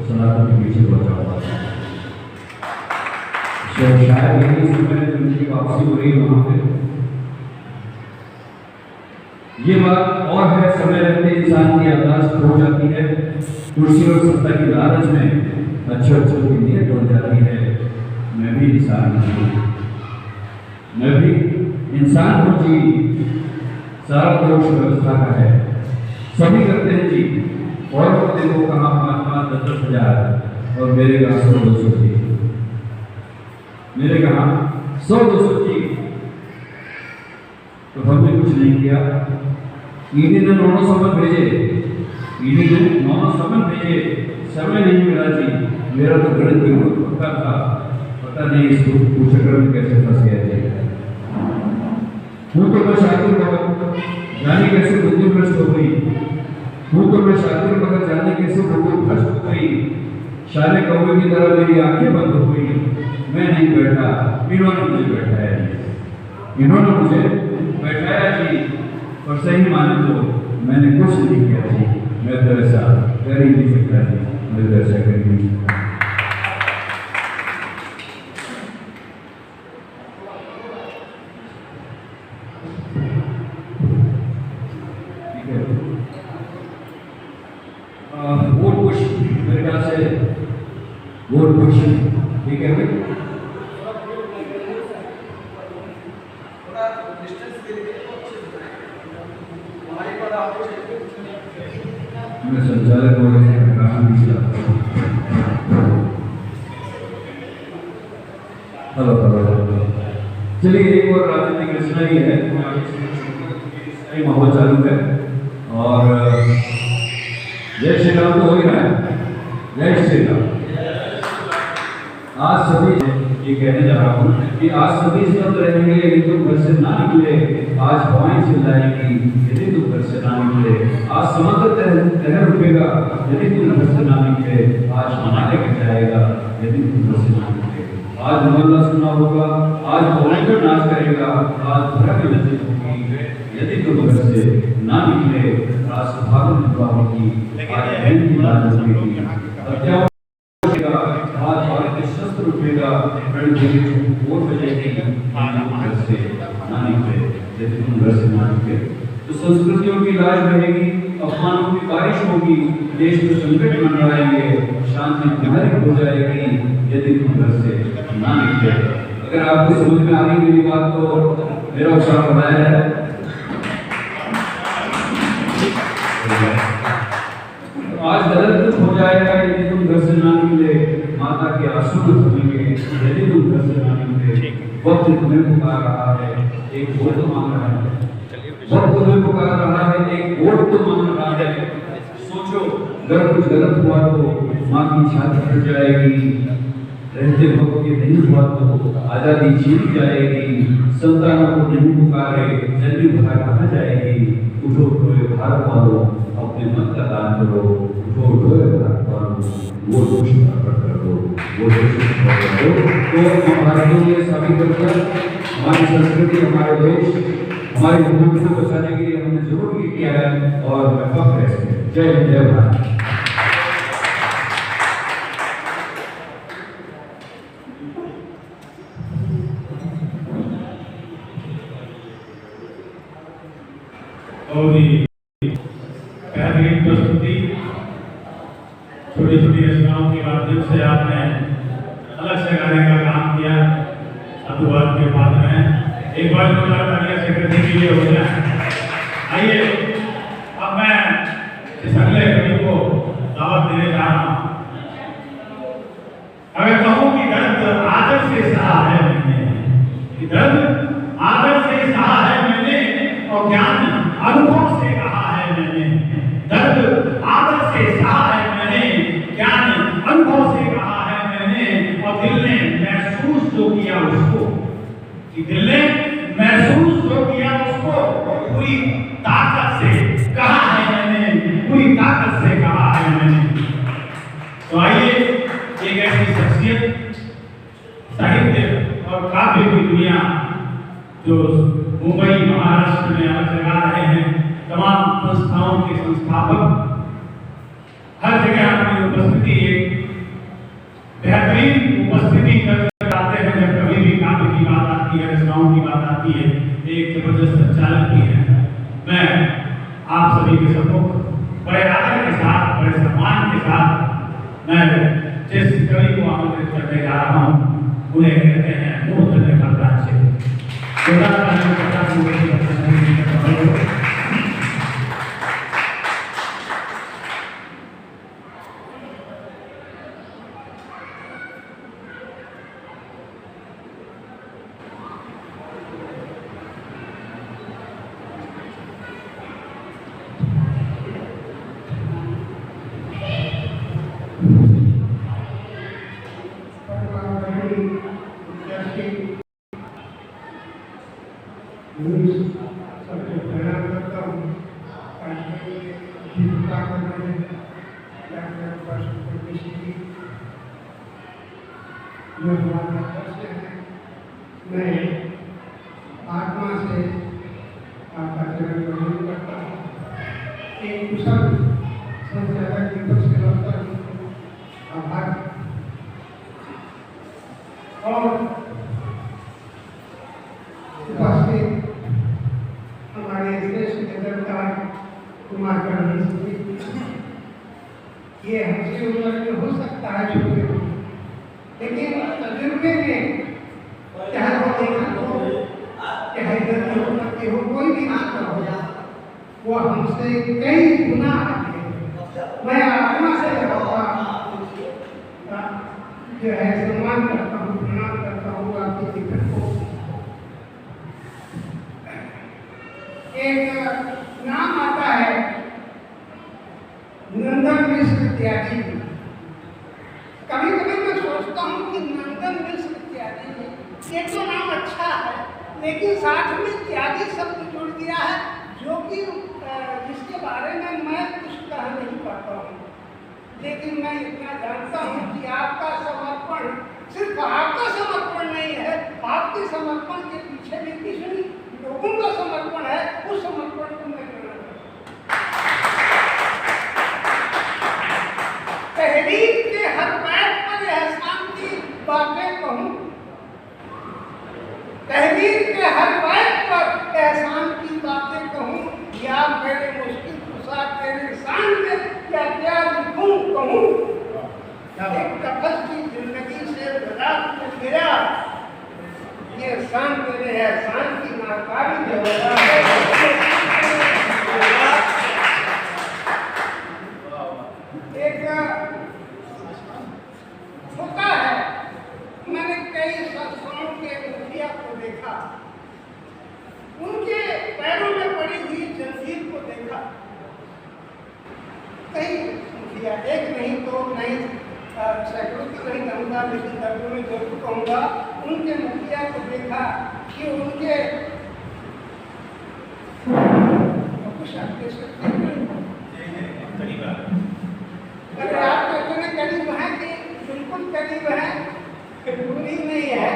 सनातन के पीछे बचाऊंगा। शायद यही समय जो उनकी वापसी हो रही है वहां पे ये बात और है, समय रहते इंसान की याददाश्त खो जाती है, कुर्सी और सत्ता की लालच में अच्छे की नीयत डूब जाती है। मैं भी इंसान हूँ, मैं भी इंसान हूँ जी, सारा दोष व्यवस्था का है, सभी करते हैं जी। और वो देखो कहाँ 5-5, 10-10 और मेरे कहाँ 100-200 जी, मेरे कहाँ 100-200 जी। तो हमने कुछ नहीं किया। ईडी ने 9 समन भेजे, ईडी ने 9 समन भेजे, समय नहीं मिला जी। मेरा तो गणित बिल्कुल पक्का था, पता नहीं इसको कुचक्र में कैसे फंस गया जी। हूँ तो मैं शातिर मगर जाने कैसे बुद्धि भ्रष्ट हो गई, हूँ तो मैं शातिर मगर जाने कैसे बुद्धि भ्रष्ट हो गई। शाले कौवे की तरह मेरी आंखें बंद हो गई, मैं नहीं बैठा, इन्होंने मुझे बैठाया जी, इन्होंने मुझे बैठाया जी। और सही माने तो मैंने कुछ नहीं किया जी, मैं तो ऐसा कर ही नहीं सकता जी, मैं तो ऐसा कर ही नहीं सकता। ठीक है, वोट क्वेश्चन मेरे ख्याल से वोट क्वेश्चन ठीक है भाई। मैं संचालक हो गए हेलो हेलो। चलिए एक और राजनीतिक रचना ही है, माहौल चालू है और जय श्री राम तो हो ही रहा है, जय श्री राम। आज सभी ये कहने जा रहा हूँ कि आज सभी स्वस्थ रहेंगे यदि तुम घर से ना निकले, आज हवाएं चल जाएगी यदि तुम घर से ना निकले, आज समुद्र तैर उठेगा यदि तुम घर से ना निकले, आज मनाने गिर जाएगा यदि तुम घर से ना निकले, आज मोहल्ला सुना होगा, आज भोलेंद्र नाच करेगा, आज धर्म की लज्जित होगी यदि तुम घर से ना निकले, आज सुभागन विवाह होगी, आज बहन की लाज होगी, आज भारत के शस्त्र उठेगा, वोट बजेगी घर से ना निकले यदि तुम घर से ना निकले। तो संस्कृतियों की लाज रहेगी, अपमानों की बारिश होगी, देश में संकट मंडराएंगे, शांति तुम्हारी हो जाएगी यदि तुम घर से ना निकले। अगर आपको समझ में आ रही मेरी बात तो मेरा उत्साह बढ़ाया है। आज गलत हो जाएगा यदि तुम घर से ना निकले, माता के आंसू थमेंगे यदि तुम घर से ना निकले। वक्त तुम्हें पुकार रहा है, एक वोट तो मांग रहा है, वक्त तुम्हें पुकार रहा है, एक वोट तो मांग रहा है। सोचो अगर कुछ गलत हुआ तो माँ की छाती फट जाएगी, रहते वक्त के नहीं हुआ तो आजादी छीन जाएगी। संतानों को नहीं पुकारे जल्दी बाहर कहाँ जाएगी। उठो उठो भारत वालों, अपने मन का दान करो, उठो उठो भारत वालों, वो दोषी प्रकट कर दो, वो दोषी प्रकट कर दो। तो भारतीयों ने साबित कर दिया हमारी संस्कृति, हमारे देश, हमारी भूमि को बचाने के लिए हमने जरूर ये किया है और मैं फख्र है इसमें। जय हिंद, जय भारत। बेहतरीन प्रस्तुति, छोटी छोटी रचनाओं के माध्यम से आपने अलग से गाने का काम किया, साधुवाद के बाद में एक बार तालियां सेक्रेटरी के लिए हो जाए। आइए अब मैं इस अगले कवि को दावत देने जा रहा हूँ। अगर कहूँ कि दर्द आदत से सहा है मैंने, दर्द आदत से सहा है मैंने और ज्ञान अनुभव से कहा है मैंने, दर्द आदत से सहा है मैंने, ज्ञान अनुभव से कहा है मैंने। और दिल ने महसूस जो किया उसको, कि दिल ने महसूस जो किया उसको पूरी ताकत से कहा है मैंने, पूरी ताकत से कहा है मैंने। तो आइए एक ऐसी शख्सियत साहित्य टोलियां जो मुंबई महाराष्ट्र में अलग लगा रहे हैं, तमाम संस्थाओं के संस्थापक हर जगह अपनी उपस्थिति एक बेहतरीन उपस्थिति कर आते हैं। जब कभी भी काम की बात आती है, रचनाओं की बात आती है, एक जबरदस्त संचालन की है। मैं आप सभी के सम्मुख बड़े आदर के साथ, बड़े सम्मान के साथ मैं जिस कवि को आमंत्रित करने जा रहा हूँ उन्हें कहते हैं मूर्धन्य खतरांचे। सबको प्रणाम करता हूँ। जीविका करने जो हमारा दृश्य है, मैं आत्मा से आपका चरण ग्रहण करता हूँ। एक कुशल संचालक दीपक श्रीवास्तव का आभार और उपस्थित हमारे श्रेष्ठ नेताकार कुमार कर्णी जी, ये हमसे उम्र में हो सकता है छोटे, लेकिन तजुर्बे में चाहे वो लेखक हो, चाहे गद्य हो, कोई भी नाता हो, वो हमसे कई गुना आगे है। मैं आत्मा से जो है सम्मान करता हूँ, प्रणाम करता हूँ आपके लेखक को। एक नाम आता है नंदन मिश्र त्यागी। कभी कभी मैं सोचता हूँ कि नंदन मिश्र त्यागी ये तो नाम अच्छा है, लेकिन साथ में त्यागी शब्द जोड़ दिया है, जो कि जिसके बारे में मैं कुछ कह नहीं पाता हूँ। लेकिन मैं इतना जानता हूँ कि आपका समर्पण सिर्फ आपका समर्पण नहीं है, आपके समर्पण के पीछे भी किसी लोगों का समर्पण है। उस समर्पण को मैं करना तहरीर के हर बैठ पर एहसान की बातें कहूँ, तहरीर के हर बैठ पर एहसान की बातें कहूँ, या मेरे मुश्किल कुशा तेरे सामने क्या लिखूं कहूँ। एक कफस की जिंदगी से बता गया, ये शान तेरे एहसान की नाकारी जवाब है। एक होता है, मैंने कई संस्थाओं के मुखिया को देखा, उनके पैरों में पड़ी हुई जंजीर को देखा। कई मुखिया, एक नहीं तो नहीं, सैकड़ों की नहीं कहूँगा, लेकिन दर्जों में जरूर कहूँगा, उनके मुखिया को देखा कि उनके कुछ अगर आप इतने करीब हैं कि बिल्कुल करीब है, दूरी नहीं है।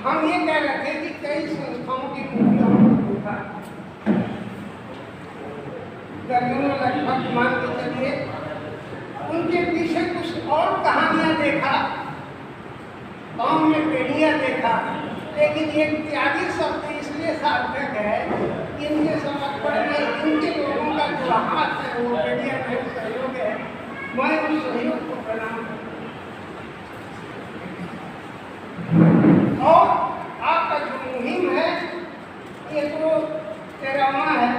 हम ये कह रहे थे कि कई संस्थाओं की मुखियाओं को देखा, दर्जनों लगभग मान के चलिए, उनके पीछे कुछ और कहानियां देखा, गांव में पेड़ियां देखा, लेकिन ये त्यागी शब्द इसलिए सार्थक है कि इनके समर्पण में इनके लोगों का जो हाथ है वो पेड़ियां में सहयोग है। मैं उस सहयोग को प्रणाम करता हूं। और आपका जो मुहिम है ये तो 13वां है,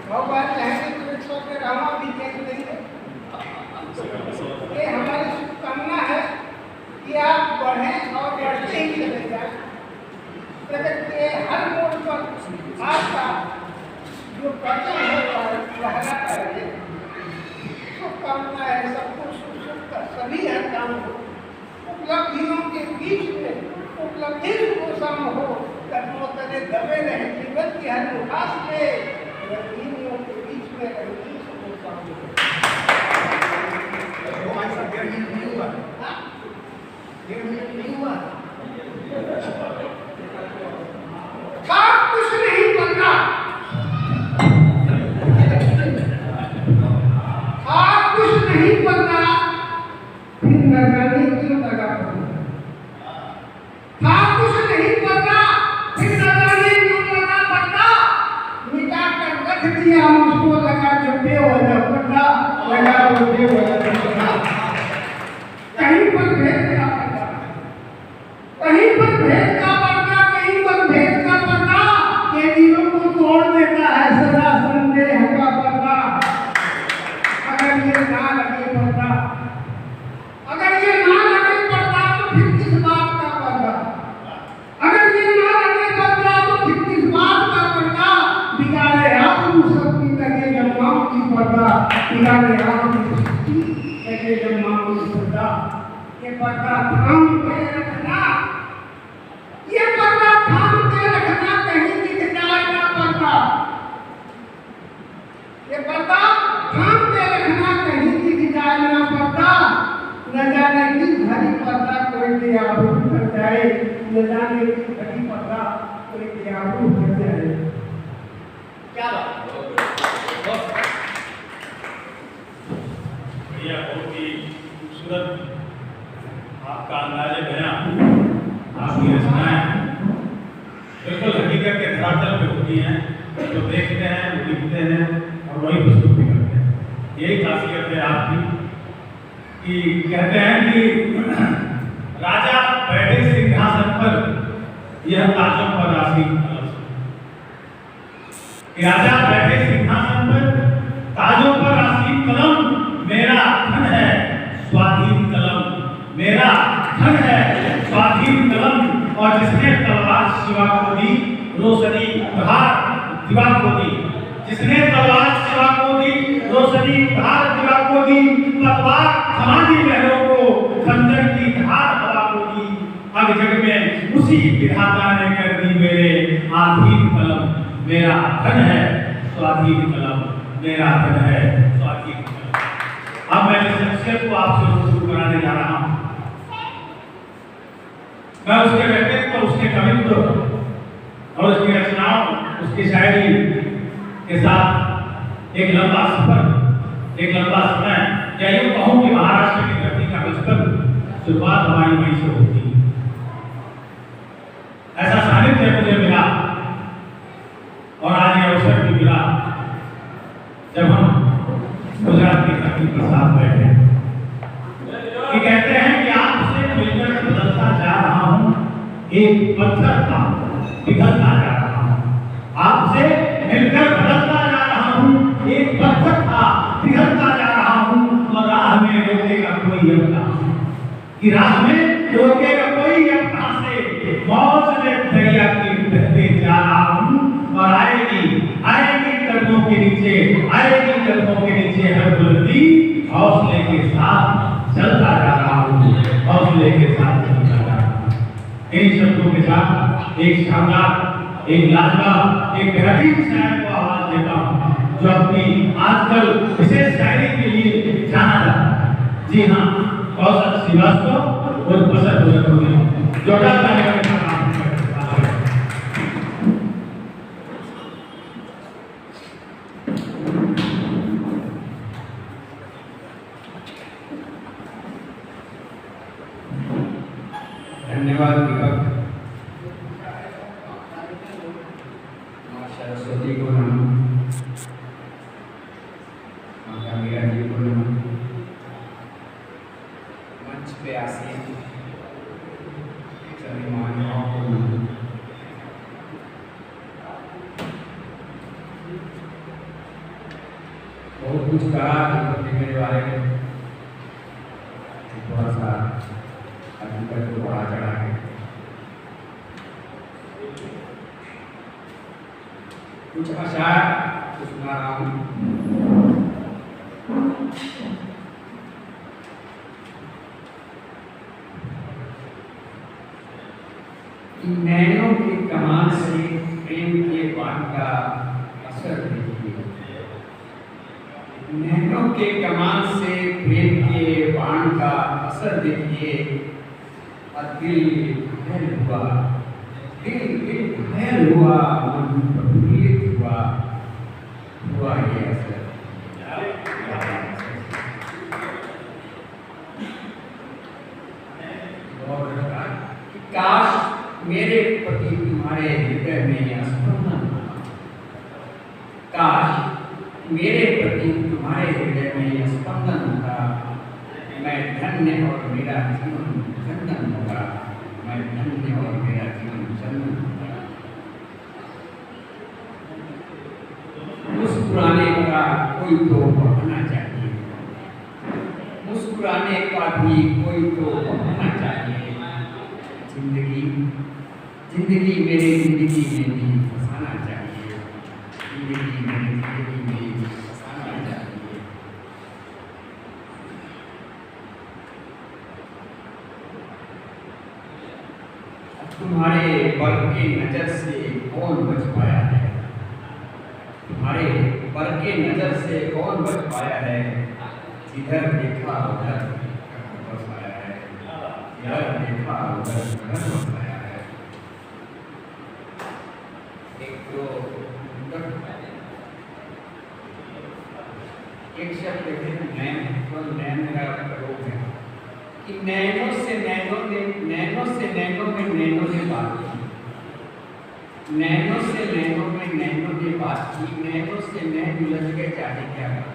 भगवान चाहेंगे तो 113वां भी देख लेंगे। ये हमारी शुभकामना है कि आप बढ़ें और बढ़ते ही चले जाएं। प्रगति के हर मोड़ पर आपका जो कदम है लहराता रहे। शुभकामना है सबको सुख का सभी हर काम हो, उपलब्धियों के बीच में उपलब्धि को सम हो, कदमों तले दबे रहे जीवन की हर मुखास में, रंगीनियों के बीच में रंगीन को सम हो। तोड़ देता है सदा संदेह का पर्दा। अगर ये ना लगे पर्दा, अगर ये ना लगे पर्दा तो फिर किस बात का पर्दा? अगर ये ना लगे पर्दा तो फिर किस बात का पर्दा? बिगाड़े आत्म शक्ति लगे जब माँ की पर्दा, बिगाड़े आत्म शक्ति लगे जब माँ की पर्दा। ये पर्दा थाम के रखना, ये पर्दा थाम के रखना, कहीं दिख जाए ना पर्दा। ये पर्दा थाम के रखना, कहीं दिख जाए ना पर्दा। न जाने किस घड़ी पर्दा कोई बेआबरू कर जाए, न जाने किस घड़ी पर्दा कोई बेआबरू कर जाए। क्या बात? भैया बहुत ही खूबसूरत आपका अंदाज़े बयान, आपकी रचनाएं बिल्कुल हकीकत के धरातल पे होती हैं। तो देखते हैं, लिखते हैं और वही प्रस्तुत भी करते हैं। यही खासियत है आपकी कि कहते हैं कि राजा बैठे सिंहासन पर, यह ताजों पर राशि कलम। राजा बैठे सिंहासन पर, ताजों पर राशि कलम। मेरा धन है स्वाधीन कलम, मेरा धन है स्वाधीन कलम। और जिसने तलवार शिवा को दी, रोशनी प्रहार दिवा को दी। जिसने तलवार शिवा को दी, रोशनी प्रहार दिवा को दी। तलवार हमारी लहरों को, खंजर की धार हवा को दी। अब जग में उसी विधाता ने कर दी मेरे आधीन कलम। मेरा धन है स्वाधीन कलम, मेरा धन है स्वाधीन कलम। अब मैं इस शख्सियत को आपसे शुरू कराने जा रहा हूँ। मैं उसके व्यक्तित्व, उसके कवित्व और उसकी रचनाओं, उसकी शायरी के साथ एक लंबा सफर, एक लंबा समय, या यूँ कहूँ कि महाराष्ट्र की धरती का बचपन शुरुआत हमारी वहीं से होती है। ऐसा साहित्य मुझे मिला और आज ये अवसर भी मिला जब हम गुजरात की धरती पर साथ बैठे कि कहते हैं कि आपसे मिलकर बदलता जा रहा हूँ, एक पत्थर था पिघलता जा रहा हूँ। आपसे मिलकर बदलता जा रहा हूँ, एक पत्थर था पिघलता जा रहा हूँ। और राह में रोकेगा कोई अब कहाँ, कि राह में रोकेगा कोई अब कहाँ से। मौज में दरिया की बहते जा रहा हूँ और आएगी आएगी कदमों के नीचे, आएगी कदमों के नीचे हर बुलंदी। हौसले के साथ चलता जा रहा हूँ, हौसले के साथ चलता जा रहा हूँ। इन शब्दों के साथ एक शानदार, एक लाजवाब, एक बेहतरीन शायर को आवाज देता हूँ जो अपनी आजकल विशेष शायरी के लिए जाना जाता है। जी हाँ, कौशल श्रीवास्तव और बसंत भोजपुरी जोड़ा कार्यक्रम का काम करते हैं। धन्यवाद दीपक। माँ सरस्वती को नमन, माता मीरा जी को नमन। मंच पे आसीन सभी महानुभावों को नमन। बहुत कुछ कहा दीपक ने मेरे बारे में, थोड़ा सा हकीकत को बढ़ा चढ़ा के कुछ अशार सुना रहा हूँ। नैनों की कमान से प्रेम के बाण का असर देखिए। नैनों के कमान से प्रेम के बाण का असर देखिए। और दिल घायल हुआ, दिल घायल हुआ, मन प्रफुल्लित हुआ, हुआ ये असर। और कि काश मेरे प्रति तुम्हारे हृदय में स्पंदन होता, काश मेरे प्रति तुम्हारे हृदय में स्पंदन होता। मैं धन्य और मेरा जीवन चंदन होगा, मैं धन्य और मेरा जीवन चंदन होगा। कोई तो बहाना चाहिए, मुस्कुराने का भी कोई तो बहाना चाहिए। जिंदगी जिंदगी मेरी जिंदगी में भी फंसाना चाहिए, जिंदगी मेरी जिंदगी में भी फंसाना चाहिए। तुम्हारे बल की नजर से कौन बच पाया है, तुम्हारे बल की नजर से कौन बच पाया है, जिधर देखा उधर बस आया है, जिधर देखा उधर बस आया है। एक शब्द है नैन, तो नैन का प्रयोग है कि नैनो से नैनो में नैनो ने बात की, नैनो से नैनो में नैनो ने बात की, नैनो से नैन उलझ के जाने क्या कहा।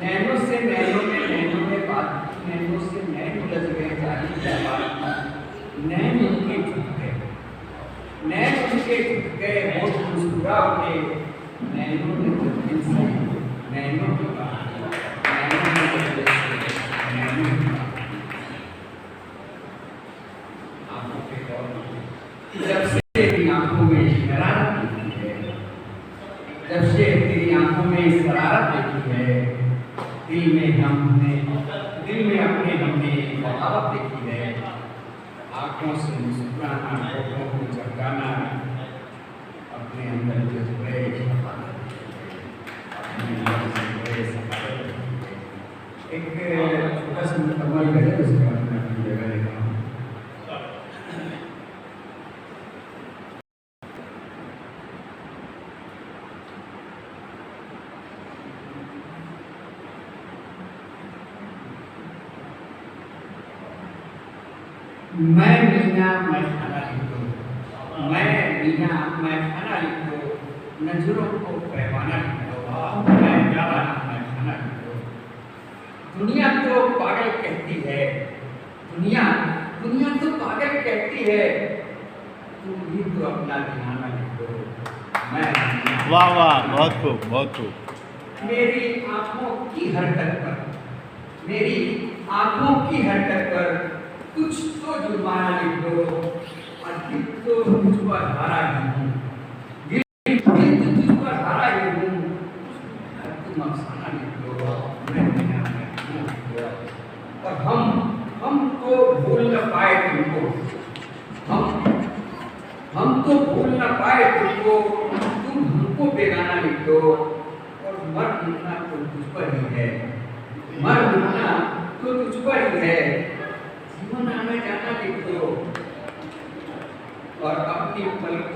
नैनो से नैनो में नैनो ने बात की, नैनो से नैन उलझ गए जाने क्या बात। नैन उनके झुक गए, नैन उनके झुक गए, होठ मुस्कुरा उठे। नैनो ने दिल से नैनो की बात की, नैनो ने दिल से नैनो की बात की। आंखों पे कौन जब से तेरी आंखों में शरारत देखी है, जब से तेरी आंखों में शरारत देखी है, दिल में अपने हमने बगावत देखी है। आंखों से मुस्कुराना, होठों को झपकाना, अपने अंदर जज्बे छुपाना, अपने अंदर जज्बे छुपाना। एक छोटा सा मुकम्मल है, उसके बाद मैं अपनी जगह लेता हूँ। मैं मीना मैं खाना लिख दो, मैं मीना मैं खाना लिख दो, नजरों को पैमाना लिख दो, मैं मीना मैं खाना लिख दो। दुनिया तो पागल कहती है, दुनिया दुनिया तो पागल कहती है, तुम भी तो अपना ध्यान लिख दो। मैं वाह वाह, बहुत खूब बहुत खूब। मेरी आंखों की हरकत पर, मेरी आंखों की हरकत पर कुछ तो जुर्माना लिख दो, और दिल तो तुझ पर हारा ही हूँ, दिल तो तुझ पर हारा ही हूँ। तुम अफसाना लिख दो, मैं मीना मैं खाना लिख दो। और हम तो भूल न पाए तुमको, हम तो भूल न पाए तुमको, तुम हमको बेगाना लिख दो। और मर मिटना तो तुझ पर ही है, मर मिटना तो तुझ पर ही है। जीवन आना जाना लिख दो, और अपनी पलकों